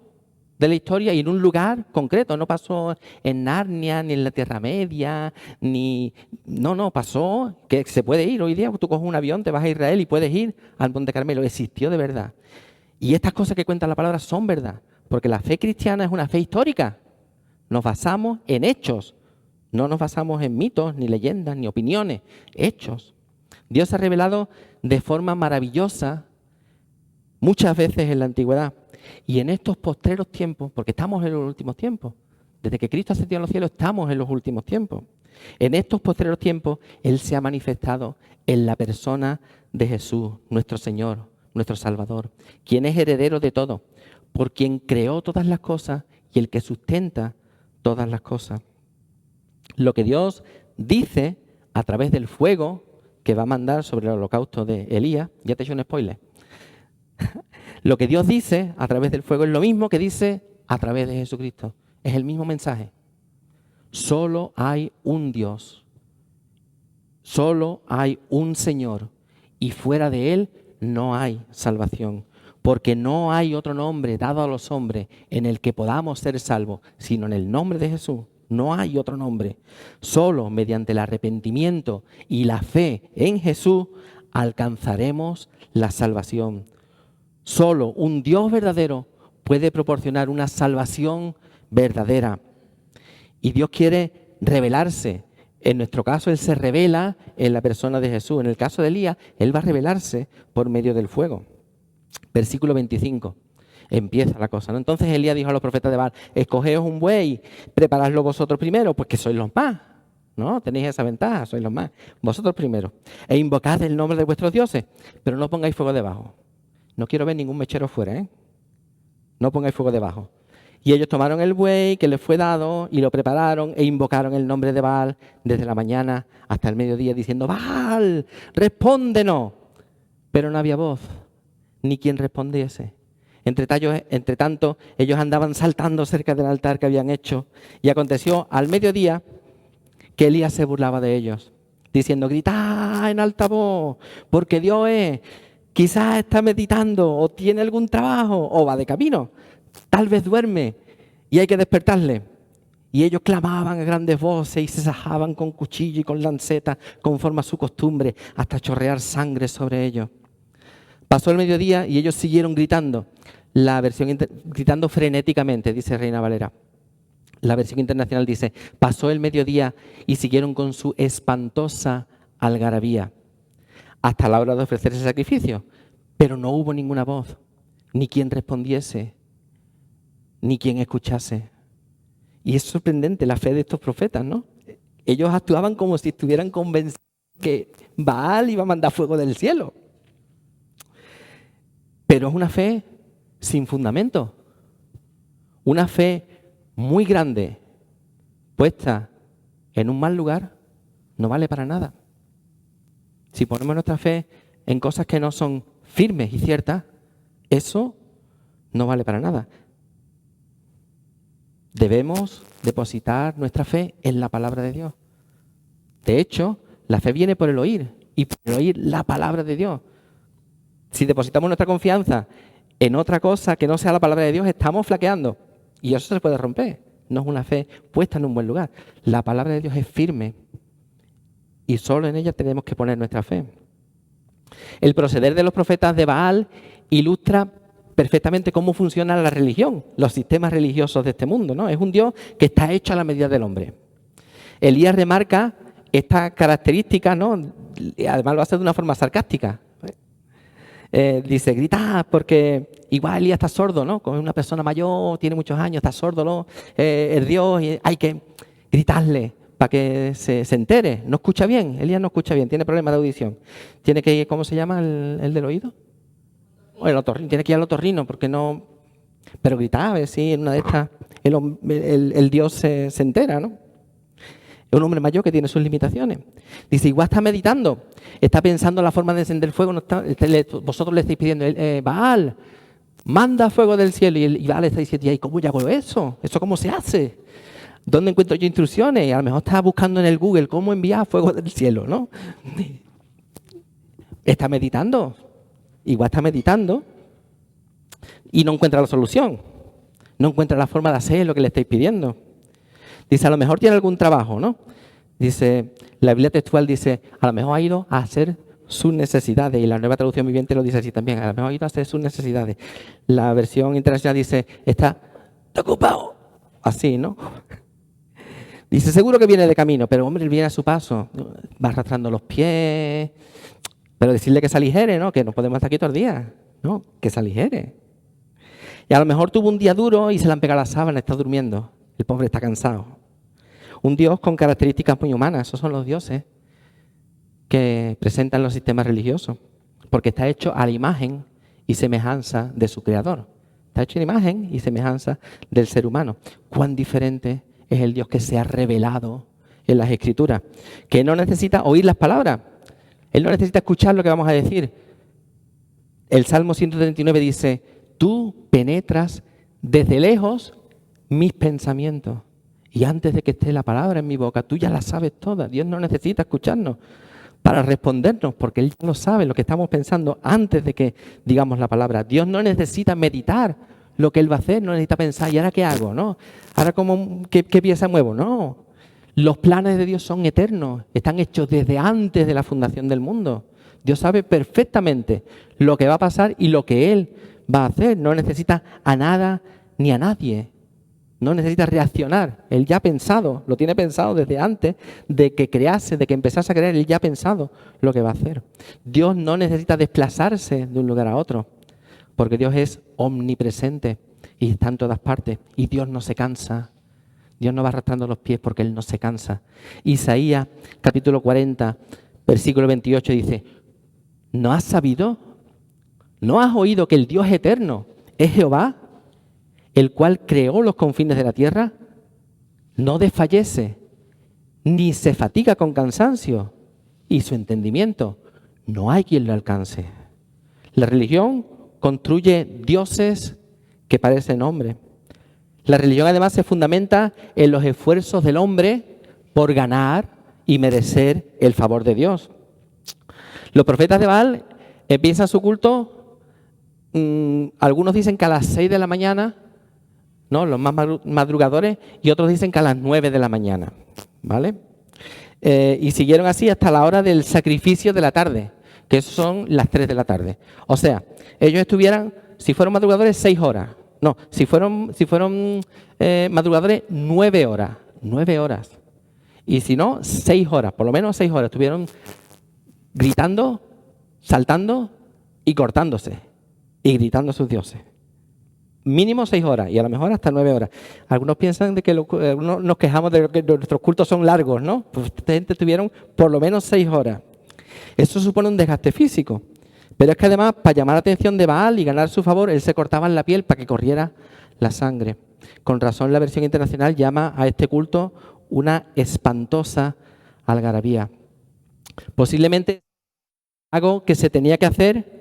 de la historia y en un lugar concreto. No pasó en Narnia, ni en la Tierra Media, ni... No, pasó que se puede ir. Hoy día tú coges un avión, te vas a Israel y puedes ir al Monte Carmelo. Existió de verdad. Y estas cosas que cuenta la palabra son verdad, porque la fe cristiana es una fe histórica. Nos basamos en hechos, no nos basamos en mitos, ni leyendas, ni opiniones, hechos. Dios se ha revelado de forma maravillosa muchas veces en la antigüedad. Y en estos postreros tiempos, porque estamos en los últimos tiempos, desde que Cristo ascendió a los cielos estamos en los últimos tiempos. En estos postreros tiempos Él se ha manifestado en la persona de Jesús, nuestro Señor, nuestro Salvador, quien es heredero de todo, por quien creó todas las cosas y el que sustenta todas las cosas. Lo que Dios dice a través del fuego que va a mandar sobre el holocausto de Elías, ya te he hecho un spoiler. Lo que Dios dice a través del fuego es lo mismo que dice a través de Jesucristo. Es el mismo mensaje. Solo hay un Dios. Solo hay un Señor. Y fuera de Él no hay salvación. Porque no hay otro nombre dado a los hombres en el que podamos ser salvos, sino en el nombre de Jesús. No hay otro nombre. Solo mediante el arrepentimiento y la fe en Jesús alcanzaremos la salvación. Solo un Dios verdadero puede proporcionar una salvación verdadera. Y Dios quiere revelarse. En nuestro caso, Él se revela en la persona de Jesús. En el caso de Elías, Él va a revelarse por medio del fuego. Versículo 25. Empieza la cosa, ¿no? Entonces Elías dijo a los profetas de Baal: escogeos un buey, preparadlo vosotros primero, pues que sois los más, ¿no? Tenéis esa ventaja, sois los más. Vosotros primero. E invocad el nombre de vuestros dioses, pero no pongáis fuego debajo. No quiero ver ningún mechero fuera, ¿eh? No pongáis fuego debajo. Y ellos tomaron el buey que les fue dado y lo prepararon e invocaron el nombre de Baal desde la mañana hasta el mediodía, diciendo: Baal, respóndenos. Pero no había voz, ni quien respondiese. Entre tanto, ellos andaban saltando cerca del altar que habían hecho. Y aconteció al mediodía que Elías se burlaba de ellos, diciendo: gritad en alta voz, porque Dios es... Quizás está meditando, o tiene algún trabajo, o va de camino. Tal vez duerme y hay que despertarle. Y ellos clamaban a grandes voces y se sajaban con cuchillo y con lanceta, conforme a su costumbre, hasta chorrear sangre sobre ellos. Pasó el mediodía y ellos siguieron gritando. La versión gritando frenéticamente, dice Reina Valera. La versión internacional dice: pasó el mediodía y siguieron con su espantosa algarabía hasta la hora de ofrecer ese sacrificio. Pero no hubo ninguna voz, ni quien respondiese, ni quien escuchase. Y es sorprendente la fe de estos profetas, ¿no? Ellos actuaban como si estuvieran convencidos que Baal iba a mandar fuego del cielo. Pero es una fe sin fundamento. Una fe muy grande, puesta en un mal lugar, no vale para nada. Si ponemos nuestra fe en cosas que no son firmes y ciertas, eso no vale para nada. Debemos depositar nuestra fe en la palabra de Dios. De hecho, la fe viene por el oír, y por el oír la palabra de Dios. Si depositamos nuestra confianza en otra cosa que no sea la palabra de Dios, estamos flaqueando. Y eso se puede romper. No es una fe puesta en un buen lugar. La palabra de Dios es firme. Y solo en ella tenemos que poner nuestra fe. El proceder de los profetas de Baal ilustra perfectamente cómo funciona la religión, los sistemas religiosos de este mundo, ¿no? Es un Dios que está hecho a la medida del hombre. Elías remarca esta característica, ¿no? Y además lo hace de una forma sarcástica. Dice: grita, porque igual Elías está sordo, ¿no? Como es una persona mayor, tiene muchos años, está sordo, ¿no? Es Dios y hay que gritarle para que se entere. No escucha bien, Elías no escucha bien, tiene problemas de audición. Tiene que ir, ¿cómo se llama el del oído? O el otorrino, tiene que ir al otorrino porque no... Pero gritaba a ver si en una de estas el Dios se entera, ¿no? Es un hombre mayor que tiene sus limitaciones. Dice, igual está meditando, está pensando la forma de encender fuego. Vosotros le estáis pidiendo, Baal, manda fuego del cielo. Y Baal está diciendo, ¿y cómo yo hago eso? ¿Eso cómo se hace? ¿Dónde encuentro yo instrucciones? Y a lo mejor está buscando en el Google cómo enviar fuego del cielo, ¿no? Está meditando. Igual está meditando y no encuentra la solución. No encuentra la forma de hacer lo que le estáis pidiendo. Dice, a lo mejor tiene algún trabajo, ¿no? Dice, la Biblia textual dice, a lo mejor ha ido a hacer sus necesidades. Y la Nueva Traducción Viviente lo dice así también, a lo mejor ha ido a hacer sus necesidades. La versión internacional dice, está ocupado. Así, ¿no? Dice, seguro que viene de camino, pero hombre, él viene a su paso. Va arrastrando los pies. Pero decirle que se aligere, ¿no? Que no podemos estar aquí todo el día. No, que se aligere. Y a lo mejor tuvo un día duro y se le han pegado las sábanas, está durmiendo. El pobre está cansado. Un Dios con características muy humanas. Esos son los dioses que presentan los sistemas religiosos. Porque está hecho a la imagen y semejanza de su creador. Está hecho a la imagen y semejanza del ser humano. Cuán diferente es el Dios que se ha revelado en las Escrituras. Que no necesita oír las palabras. Él no necesita escuchar lo que vamos a decir. El Salmo 139 dice, tú penetras desde lejos mis pensamientos. Y antes de que esté la palabra en mi boca, tú ya la sabes toda. Dios no necesita escucharnos para respondernos, porque Él ya lo sabe lo que estamos pensando antes de que digamos la palabra. Dios no necesita meditar lo que Él va a hacer, no necesita pensar, ¿y ahora qué hago? ¿No? ¿Ahora qué pieza muevo? No. Los planes de Dios son eternos, están hechos desde antes de la fundación del mundo. Dios sabe perfectamente lo que va a pasar y lo que Él va a hacer. No necesita a nada ni a nadie. No necesita reaccionar. Él ya ha pensado, lo tiene pensado desde antes de que crease, de que empezase a creer. Él ya ha pensado lo que va a hacer. Dios no necesita desplazarse de un lugar a otro, porque Dios es omnipresente y está en todas partes. Y Dios no se cansa. Dios no va arrastrando los pies porque Él no se cansa. Isaías, capítulo 40, versículo 28 dice, ¿no has sabido? ¿No has oído que el Dios eterno es Jehová, el cual creó los confines de la tierra? No desfallece, ni se fatiga con cansancio, y su entendimiento no hay quien lo alcance. La religión construye dioses que parecen hombres. La religión además se fundamenta en los esfuerzos del hombre por ganar y merecer el favor de Dios. Los profetas de Baal empiezan su culto, algunos dicen que a las 6 de la mañana, ¿no? Los más madrugadores, y otros dicen que a las 9 de la mañana, ¿vale? Y siguieron así hasta la hora del sacrificio de la tarde, que son las 3 de la tarde. O sea, ellos estuvieran, si fueron madrugadores, 6 horas. No, si fueron madrugadores, 9 horas. 9 horas. Y si no, 6 horas, por lo menos 6 horas. Estuvieron gritando, saltando y cortándose. Y gritando a sus dioses. Mínimo 6 horas y a lo mejor hasta 9 horas. Algunos piensan de que algunos nos quejamos de que nuestros cultos son largos, ¿no? Pues esta gente estuvieron por lo menos 6 horas. Eso supone un desgaste físico. Pero es que además, para llamar la atención de Baal y ganar su favor, él se cortaba en la piel para que corriera la sangre. Con razón, la versión internacional llama a este culto una espantosa algarabía. Posiblemente algo que se tenía que hacer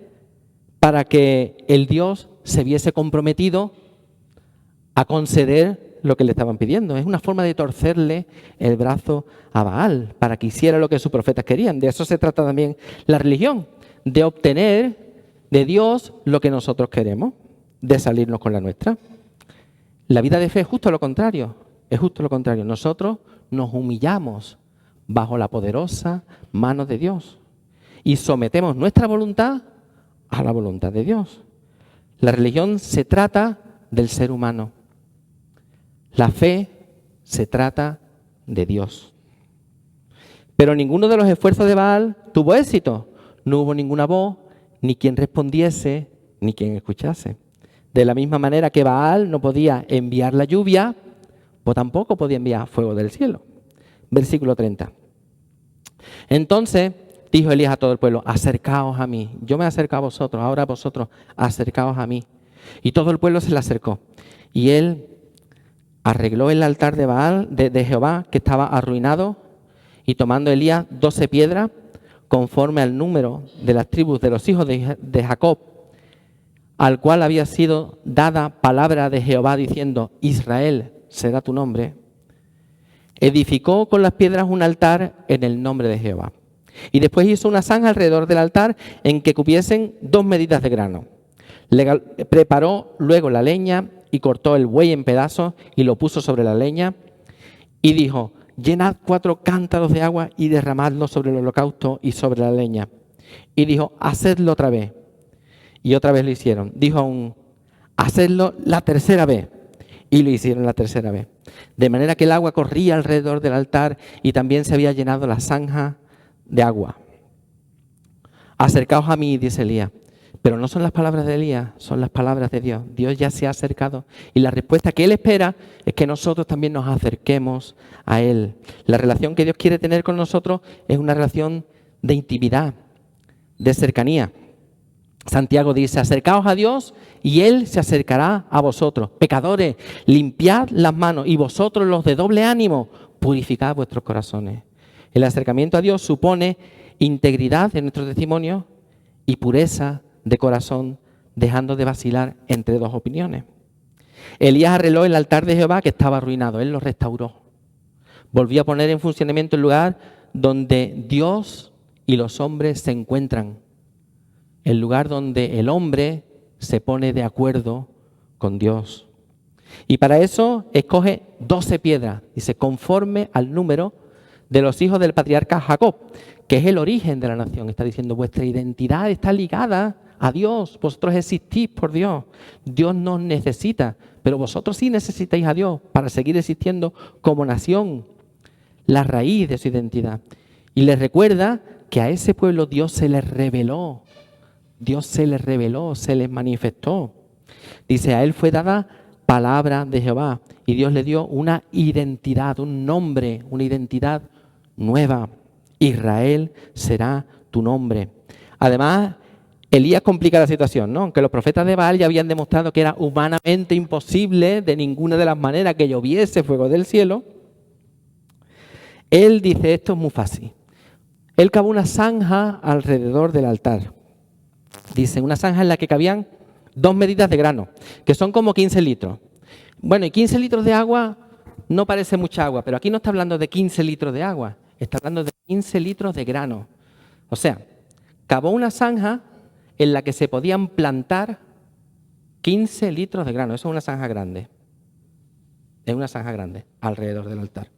para que el Dios se viese comprometido a conceder lo que le estaban pidiendo. Es una forma de torcerle el brazo a Baal para que hiciera lo que sus profetas querían. De eso se trata también la religión, de obtener de Dios lo que nosotros queremos, de salirnos con la nuestra. La vida de fe es justo lo contrario, es justo lo contrario. Nosotros nos humillamos bajo la poderosa mano de Dios y sometemos nuestra voluntad a la voluntad de Dios. La religión se trata del ser humano. La fe se trata de Dios. Pero ninguno de los esfuerzos de Baal tuvo éxito. No hubo ninguna voz, ni quien respondiese, ni quien escuchase. De la misma manera que Baal no podía enviar la lluvia, pues tampoco podía enviar fuego del cielo. Versículo 30. Entonces dijo Elías a todo el pueblo, acercaos a mí. Yo me acerco a vosotros, ahora vosotros acercaos a mí. Y todo el pueblo se le acercó. Y él arregló el altar de Baal, de Jehová, que estaba arruinado, y tomando Elías 12 piedras, conforme al número de las tribus de los hijos de Jacob, al cual había sido dada palabra de Jehová diciendo, Israel será tu nombre, edificó con las piedras un altar en el nombre de Jehová. Y después hizo una zanja alrededor del altar en que cupiesen 2 medidas de grano. Preparó luego la leña y cortó el buey en pedazos y lo puso sobre la leña y dijo, llenad 4 cántaros de agua y derramadlo sobre el holocausto y sobre la leña. Y dijo, hacedlo otra vez. Y otra vez lo hicieron. Dijo aún, hacedlo la tercera vez. Y lo hicieron la tercera vez. De manera que el agua corría alrededor del altar y también se había llenado la zanja de agua. Acercaos a mí, dice Elías. Pero no son las palabras de Elías, son las palabras de Dios. Dios ya se ha acercado y la respuesta que Él espera es que nosotros también nos acerquemos a Él. La relación que Dios quiere tener con nosotros es una relación de intimidad, de cercanía. Santiago dice, acercaos a Dios y Él se acercará a vosotros. Pecadores, limpiad las manos y vosotros los de doble ánimo, purificad vuestros corazones. El acercamiento a Dios supone integridad en nuestro testimonio y pureza de corazón, dejando de vacilar entre 2 opiniones. Elías arregló el altar de Jehová que estaba arruinado, él lo restauró. Volvió a poner en funcionamiento el lugar donde Dios y los hombres se encuentran. El lugar donde el hombre se pone de acuerdo con Dios. Y para eso escoge 12 piedras, dice, conforme al número de los hijos del patriarca Jacob, que es el origen de la nación. Está diciendo, vuestra identidad está ligada a Dios, vosotros existís por Dios, Dios nos necesita, pero vosotros sí necesitáis a Dios para seguir existiendo como nación, la raíz de su identidad. Y les recuerda que a ese pueblo Dios se les reveló, se les manifestó. Dice, a él fue dada palabra de Jehová y Dios le dio una identidad, un nombre, una identidad nueva. Israel será tu nombre. Además, Elías complica la situación, ¿no? Aunque los profetas de Baal ya habían demostrado que era humanamente imposible de ninguna de las maneras que lloviese fuego del cielo, él dice, esto es muy fácil. Él cavó una zanja alrededor del altar. Dice, una zanja en la que cabían 2 medidas de grano, que son como 15 litros. Bueno, y 15 litros de agua no parece mucha agua, pero aquí no está hablando de 15 litros de agua, está hablando de 15 litros de grano. O sea, cavó una zanja en la que se podían plantar 15 litros de grano. Eso es una zanja grande. Es una zanja grande alrededor del altar.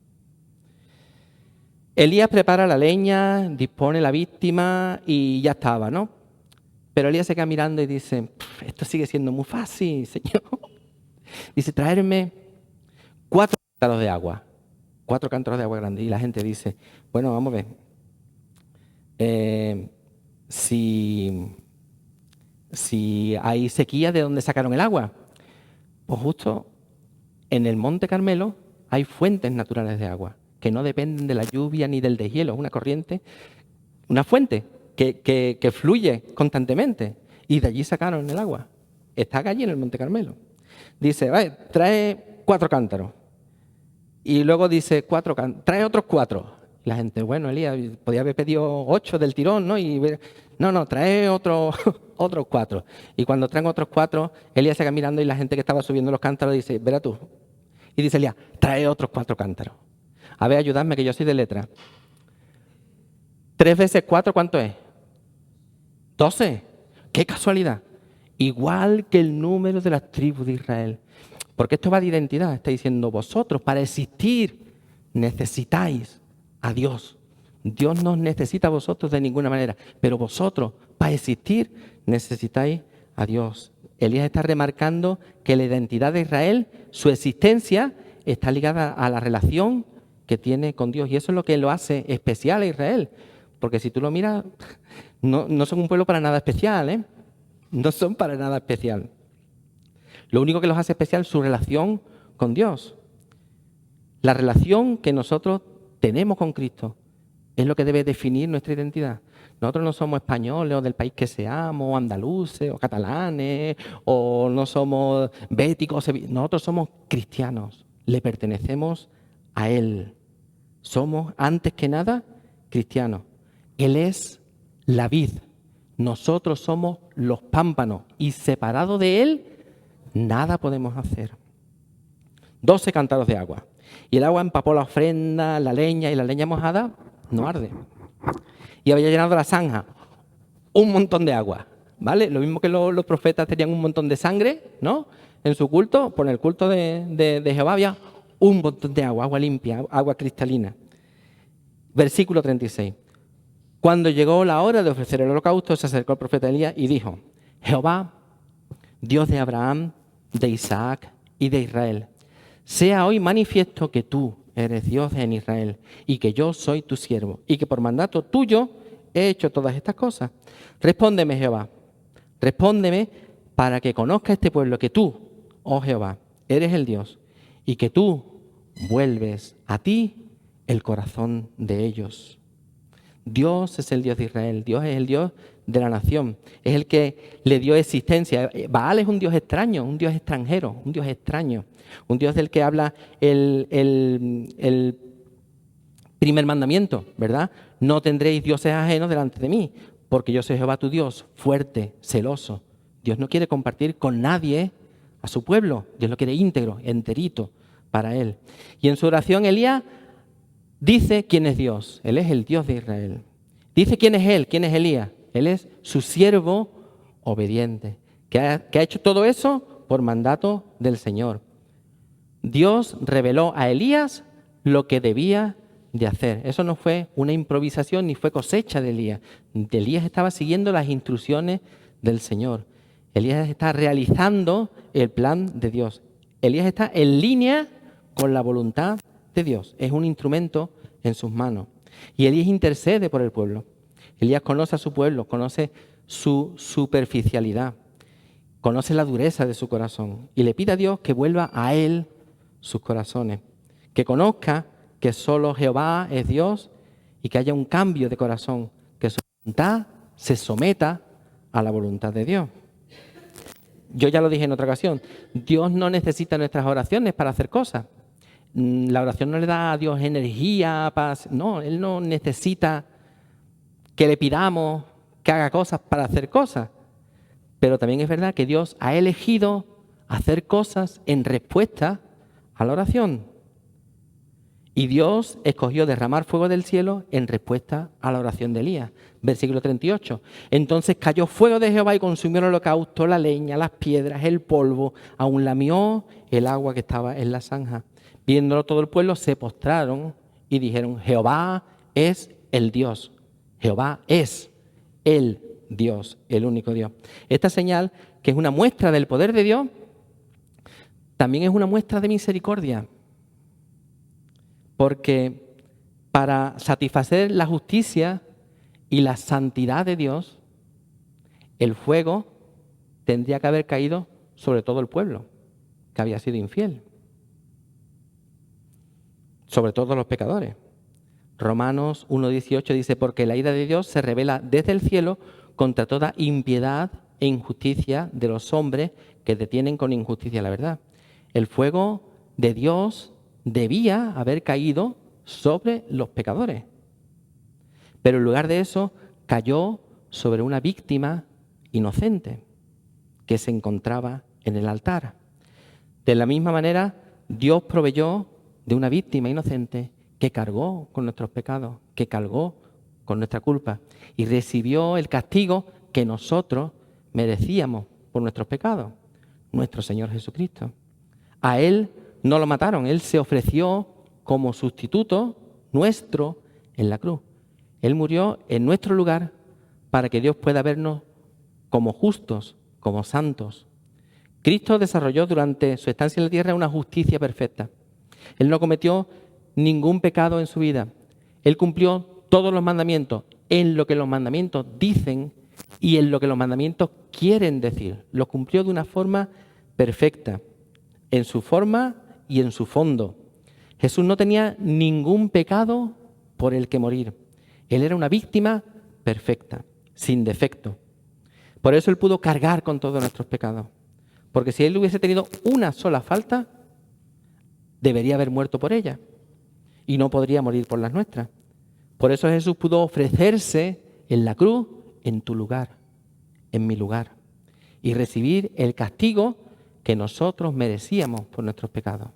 Elías prepara la leña, dispone la víctima y ya estaba, ¿no? Pero Elías se queda mirando y dice, esto sigue siendo muy fácil, Señor. Dice, traerme 4 cántaros de agua. 4 cántaros de agua grandes. Y la gente dice, bueno, vamos a ver. Si hay sequía, ¿de dónde sacaron el agua? Pues justo en el Monte Carmelo hay fuentes naturales de agua que no dependen de la lluvia ni del deshielo. Es una corriente, una fuente que fluye constantemente. Y de allí sacaron el agua. Está allí en el Monte Carmelo. Dice, vale, trae 4 cántaros. Y luego dice, trae otros 4. La gente, bueno, Elías, podía haber pedido 8 del tirón, ¿no? No, trae otros 4. Y cuando traen otros 4, Elías se queda mirando y la gente que estaba subiendo los cántaros dice, verá tú. Y dice Elías, trae otros 4 cántaros. A ver, ayudadme, que yo soy de letra. 3 veces 4, ¿cuánto es? 12. ¡Qué casualidad! Igual que el número de las tribus de Israel. Porque esto va de identidad. Está diciendo, vosotros para existir necesitáis a Dios. Dios no necesita a vosotros de ninguna manera, pero vosotros para existir necesitáis a Dios. Elías está remarcando que la identidad de Israel, su existencia, está ligada a la relación que tiene con Dios. Y eso es lo que lo hace especial a Israel. Porque si tú lo miras, no son un pueblo para nada especial, ¿eh? No son para nada especial. Lo único que los hace especial es su relación con Dios. La relación que nosotros tenemos con Cristo es lo que debe definir nuestra identidad. Nosotros no somos españoles o del país que seamos, o andaluces o catalanes, o no somos béticos, nosotros somos cristianos, le pertenecemos a Él. Somos, antes que nada, cristianos. Él es la vid, nosotros somos los pámpanos y separados de Él, nada podemos hacer. 12 cántaros de agua. Y el agua empapó la ofrenda, la leña, y la leña mojada no arde. Y había llenado la zanja, un montón de agua, ¿vale? Lo mismo que los profetas tenían un montón de sangre, ¿no? En su culto, por el culto de Jehová había un montón de agua, agua limpia, agua cristalina. Versículo 36. Cuando llegó la hora de ofrecer el holocausto, se acercó el profeta Elías y dijo: Jehová, Dios de Abraham, de Isaac y de Israel, sea hoy manifiesto que tú eres Dios en Israel y que yo soy tu siervo y que por mandato tuyo he hecho todas estas cosas. Respóndeme, Jehová, respóndeme para que conozca este pueblo que tú, oh Jehová, eres el Dios y que tú vuelves a ti el corazón de ellos. Dios es el Dios de Israel, Dios es el Dios de la nación, es el que le dio existencia. Baal es un Dios extraño, un Dios extranjero, un Dios extraño, un Dios del que habla el primer mandamiento, ¿verdad? No tendréis dioses ajenos delante de mí, porque yo soy Jehová tu Dios, fuerte, celoso. Dios no quiere compartir con nadie a su pueblo, Dios lo quiere íntegro, enterito para él. Y en su oración Elías dice quién es Dios. Él es el Dios de Israel. Dice quién es él, quién es Elías. Él es su siervo obediente, que ha hecho todo eso por mandato del Señor. Dios reveló a Elías lo que debía de hacer. Eso no fue una improvisación ni fue cosecha de Elías. Elías estaba siguiendo las instrucciones del Señor. Elías está realizando el plan de Dios. Elías está en línea con la voluntad de Dios. Es un instrumento en sus manos. Y Elías intercede por el pueblo. Elías conoce a su pueblo, conoce su superficialidad, conoce la dureza de su corazón y le pide a Dios que vuelva a él sus corazones, que conozca que solo Jehová es Dios y que haya un cambio de corazón, que su voluntad se someta a la voluntad de Dios. Yo ya lo dije en otra ocasión, Dios no necesita nuestras oraciones para hacer cosas. La oración no le da a Dios energía, paz. No, Él no necesita que le pidamos que haga cosas para hacer cosas. Pero también es verdad que Dios ha elegido hacer cosas en respuesta a la oración. Y Dios escogió derramar fuego del cielo en respuesta a la oración de Elías. Versículo 38. Entonces cayó fuego de Jehová y consumió el holocausto, la leña, las piedras, el polvo, aún lamió el agua que estaba en la zanja. Viéndolo todo el pueblo, se postraron y dijeron: Jehová es el Dios. Jehová es el Dios, el único Dios. Esta señal, que es una muestra del poder de Dios, también es una muestra de misericordia. Porque para satisfacer la justicia y la santidad de Dios, el fuego tendría que haber caído sobre todo el pueblo que había sido infiel, sobre todo los pecadores. Romanos 1:18 dice: porque la ira de Dios se revela desde el cielo contra toda impiedad e injusticia de los hombres que detienen con injusticia la verdad. El fuego de Dios debía haber caído sobre los pecadores, pero en lugar de eso cayó sobre una víctima inocente que se encontraba en el altar. De la misma manera, Dios proveyó de una víctima inocente que cargó con nuestros pecados, que cargó con nuestra culpa y recibió el castigo que nosotros merecíamos por nuestros pecados, nuestro Señor Jesucristo. A Él no lo mataron, Él se ofreció como sustituto nuestro en la cruz. Él murió en nuestro lugar para que Dios pueda vernos como justos, como santos. Cristo desarrolló durante su estancia en la tierra una justicia perfecta. Él no cometió ningún pecado en su vida. Él cumplió todos los mandamientos en lo que los mandamientos dicen y en lo que los mandamientos quieren decir. Lo cumplió de una forma perfecta, en su forma y en su fondo. Jesús no tenía ningún pecado por el que morir. Él era una víctima perfecta, sin defecto. Por eso Él pudo cargar con todos nuestros pecados. Porque si Él hubiese tenido una sola falta, debería haber muerto por ella y no podría morir por las nuestras. Por eso Jesús pudo ofrecerse en la cruz, en tu lugar, en mi lugar, y recibir el castigo que nosotros merecíamos por nuestros pecados.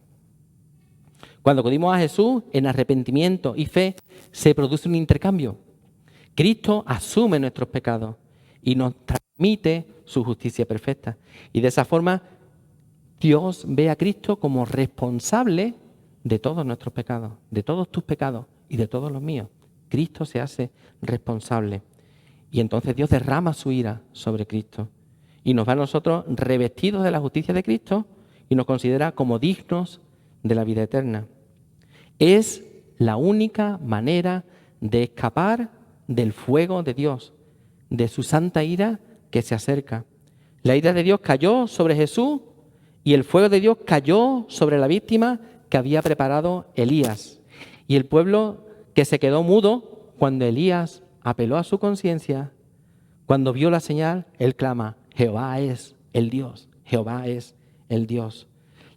Cuando acudimos a Jesús en arrepentimiento y fe, se produce un intercambio. Cristo asume nuestros pecados y nos transmite su justicia perfecta. Y de esa forma, Dios ve a Cristo como responsable de todos nuestros pecados, de todos tus pecados y de todos los míos. Cristo se hace responsable. Y entonces Dios derrama su ira sobre Cristo. Y nos va a nosotros revestidos de la justicia de Cristo y nos considera como dignos de la vida eterna. Es la única manera de escapar del fuego de Dios, de su santa ira que se acerca. La ira de Dios cayó sobre Jesús y el fuego de Dios cayó sobre la víctima que había preparado Elías. Y el pueblo que se quedó mudo cuando Elías apeló a su conciencia, cuando vio la señal, él clama: Jehová es el Dios, Jehová es el Dios.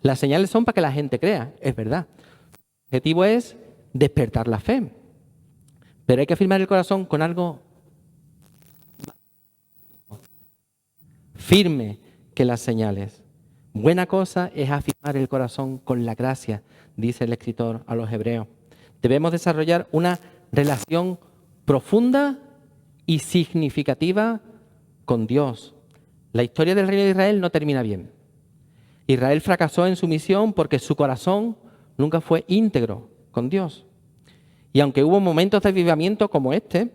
Las señales son para que la gente crea, es verdad. El objetivo es despertar la fe. Pero hay que afirmar el corazón con algo firme que las señales. Buena cosa es afirmar el corazón con la gracia, dice el escritor a los hebreos. Debemos desarrollar una relación profunda y significativa con Dios. La historia del reino de Israel no termina bien. Israel fracasó en su misión porque su corazón nunca fue íntegro con Dios. Y aunque hubo momentos de avivamiento como este,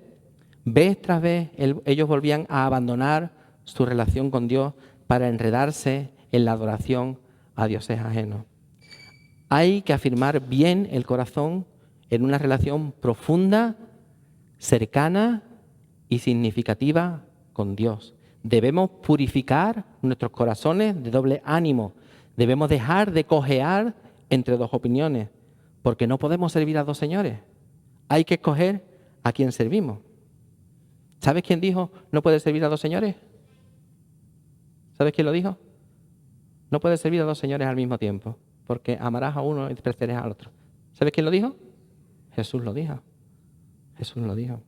vez tras vez ellos volvían a abandonar su relación con Dios para enredarse en la adoración a dioses ajenos. Hay que afirmar bien el corazón en una relación profunda, cercana y significativa con Dios. Debemos purificar nuestros corazones de doble ánimo. Debemos dejar de cojear entre dos opiniones, porque no podemos servir a dos señores. Hay que escoger a quién servimos. ¿Sabes quién dijo no puedes servir a dos señores? ¿Sabes quién lo dijo? No puedes servir a dos señores al mismo tiempo, porque amarás a uno y despreciarás al otro. ¿Sabes quién lo dijo? Jesús lo dijo. Jesús lo dijo.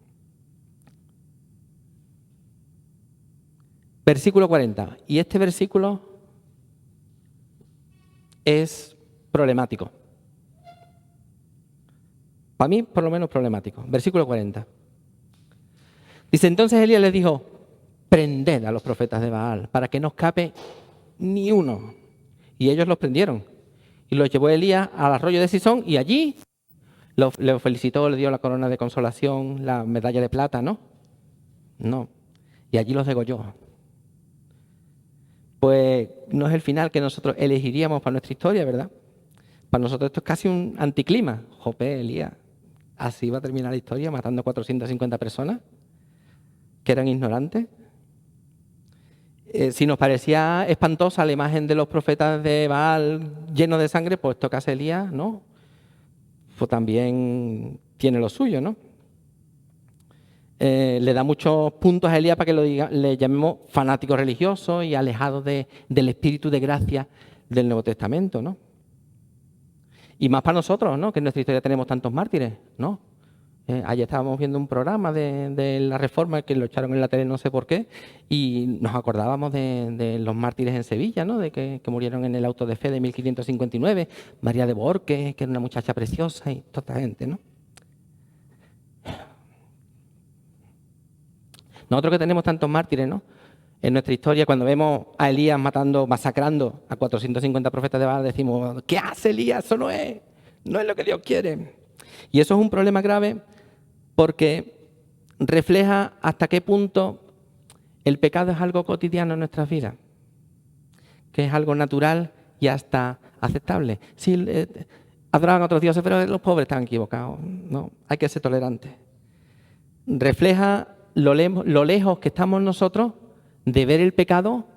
Versículo 40. Y este versículo es problemático. Para mí, por lo menos, problemático. Versículo 40. Dice, entonces Elías les dijo, prended a los profetas de Baal para que no escape ni uno. Y ellos los prendieron. Y los llevó Elías al arroyo de Sison y allí le felicitó, le dio la corona de consolación, la medalla de plata, ¿no? No. Y allí los degolló. Pues no es el final que nosotros elegiríamos para nuestra historia, ¿verdad? Para nosotros esto es casi un anticlima. Jope, Elías, así va a terminar la historia, matando a 450 personas que eran ignorantes. Si nos parecía espantosa la imagen de los profetas de Baal llenos de sangre, pues esto que hace Elías, ¿no? Pues también tiene lo suyo, ¿no? Le da muchos puntos a Elías para que le llamemos fanático religioso y alejado del espíritu de gracia del Nuevo Testamento, ¿no? Y más para nosotros, ¿no? Que en nuestra historia tenemos tantos mártires, ¿no? Ayer estábamos viendo un programa de la Reforma que lo echaron en la tele no sé por qué y nos acordábamos de los mártires en Sevilla, ¿no? De que murieron en el auto de fe de 1559, María de Borques, que era una muchacha preciosa y toda esta gente, ¿no? Nosotros que tenemos tantos mártires, ¿no? En nuestra historia, cuando vemos a Elías masacrando a 450 profetas de Baal, decimos, ¿qué hace Elías? Eso no es lo que Dios quiere. Y eso es un problema grave porque refleja hasta qué punto el pecado es algo cotidiano en nuestras vidas, que es algo natural y hasta aceptable. Sí, adoraban a otros dioses, pero los pobres están equivocados. No, hay que ser tolerantes. Refleja lo lejos que estamos nosotros de ver el pecado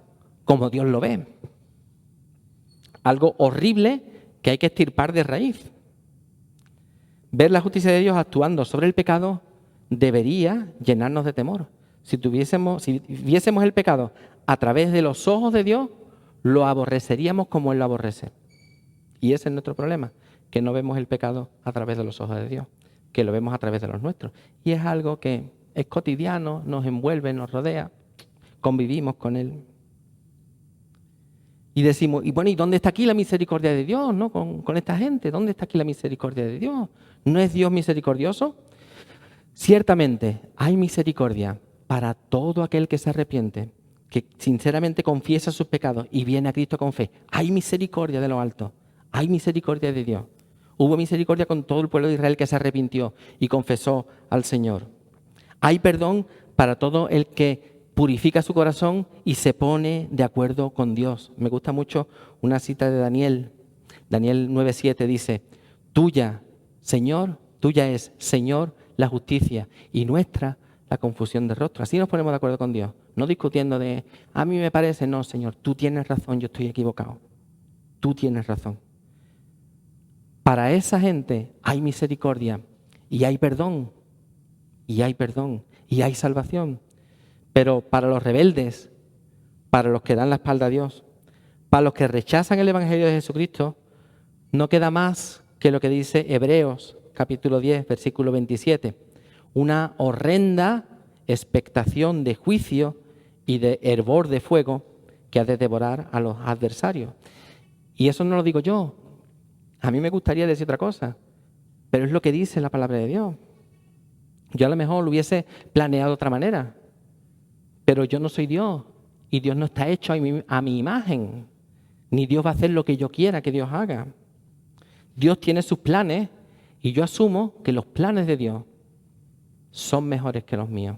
como Dios lo ve. Algo horrible que hay que extirpar de raíz. Ver la justicia de Dios actuando sobre el pecado debería llenarnos de temor. Si viésemos el pecado a través de los ojos de Dios, lo aborreceríamos como Él lo aborrece. Y ese es nuestro problema, que no vemos el pecado a través de los ojos de Dios, que lo vemos a través de los nuestros. Y es algo que es cotidiano, nos envuelve, nos rodea, convivimos con Él. Y decimos, y bueno, ¿y dónde está aquí la misericordia de Dios, no? Con esta gente, ¿dónde está aquí la misericordia de Dios? ¿No es Dios misericordioso? Ciertamente hay misericordia para todo aquel que se arrepiente, que sinceramente confiesa sus pecados y viene a Cristo con fe. Hay misericordia de lo alto, hay misericordia de Dios. Hubo misericordia con todo el pueblo de Israel que se arrepintió y confesó al Señor. Hay perdón para todo el que purifica su corazón y se pone de acuerdo con Dios. Me gusta mucho una cita de Daniel. Daniel 9:7 dice, tuya, Señor, tuya es, Señor, la justicia y nuestra la confusión de rostro. Así nos ponemos de acuerdo con Dios, no discutiendo de, a mí me parece, no, Señor, tú tienes razón, yo estoy equivocado. Tú tienes razón. Para esa gente hay misericordia y hay perdón, y hay perdón, y hay salvación. Pero para los rebeldes, para los que dan la espalda a Dios, para los que rechazan el Evangelio de Jesucristo, no queda más que lo que dice Hebreos capítulo 10, versículo 27. Una horrenda expectación de juicio y de hervor de fuego que ha de devorar a los adversarios. Y eso no lo digo yo. A mí me gustaría decir otra cosa, pero es lo que dice la palabra de Dios. Yo a lo mejor lo hubiese planeado de otra manera, pero yo no soy Dios y Dios no está hecho a mi imagen, ni Dios va a hacer lo que yo quiera que Dios haga. Dios tiene sus planes y yo asumo que los planes de Dios son mejores que los míos.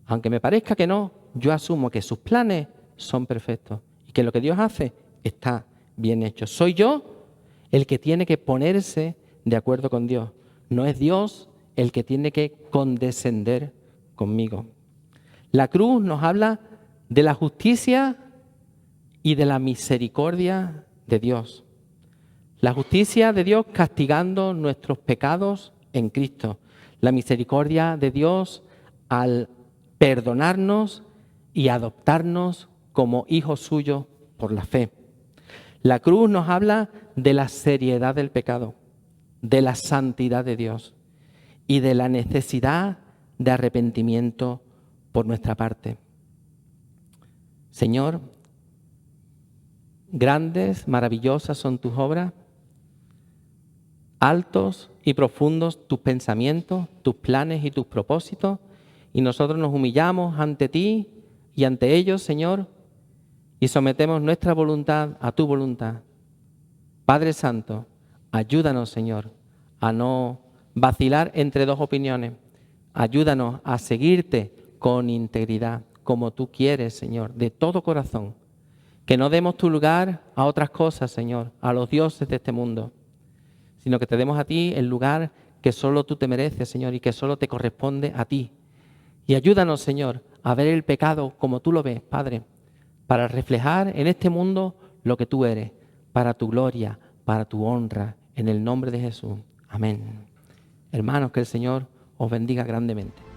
Aunque me parezca que no, yo asumo que sus planes son perfectos y que lo que Dios hace está bien hecho. Soy yo el que tiene que ponerse de acuerdo con Dios. No es Dios el que tiene que condescender conmigo. La cruz nos habla de la justicia y de la misericordia de Dios. La justicia de Dios castigando nuestros pecados en Cristo. La misericordia de Dios al perdonarnos y adoptarnos como hijos suyos por la fe. La cruz nos habla de la seriedad del pecado, de la santidad de Dios y de la necesidad de arrepentimiento por nuestra parte. Señor, grandes, maravillosas son tus obras, altos y profundos tus pensamientos, tus planes y tus propósitos, y nosotros nos humillamos ante ti y ante ellos, Señor, y sometemos nuestra voluntad a tu voluntad. Padre Santo, ayúdanos, Señor, a no vacilar entre dos opiniones. Ayúdanos a seguirte con integridad, como tú quieres, Señor, de todo corazón. Que no demos tu lugar a otras cosas, Señor, a los dioses de este mundo, sino que te demos a ti el lugar que solo tú te mereces, Señor, y que solo te corresponde a ti. Y ayúdanos, Señor, a ver el pecado como tú lo ves, Padre, para reflejar en este mundo lo que tú eres, para tu gloria, para tu honra, en el nombre de Jesús. Amén. Hermanos, que el Señor os bendiga grandemente.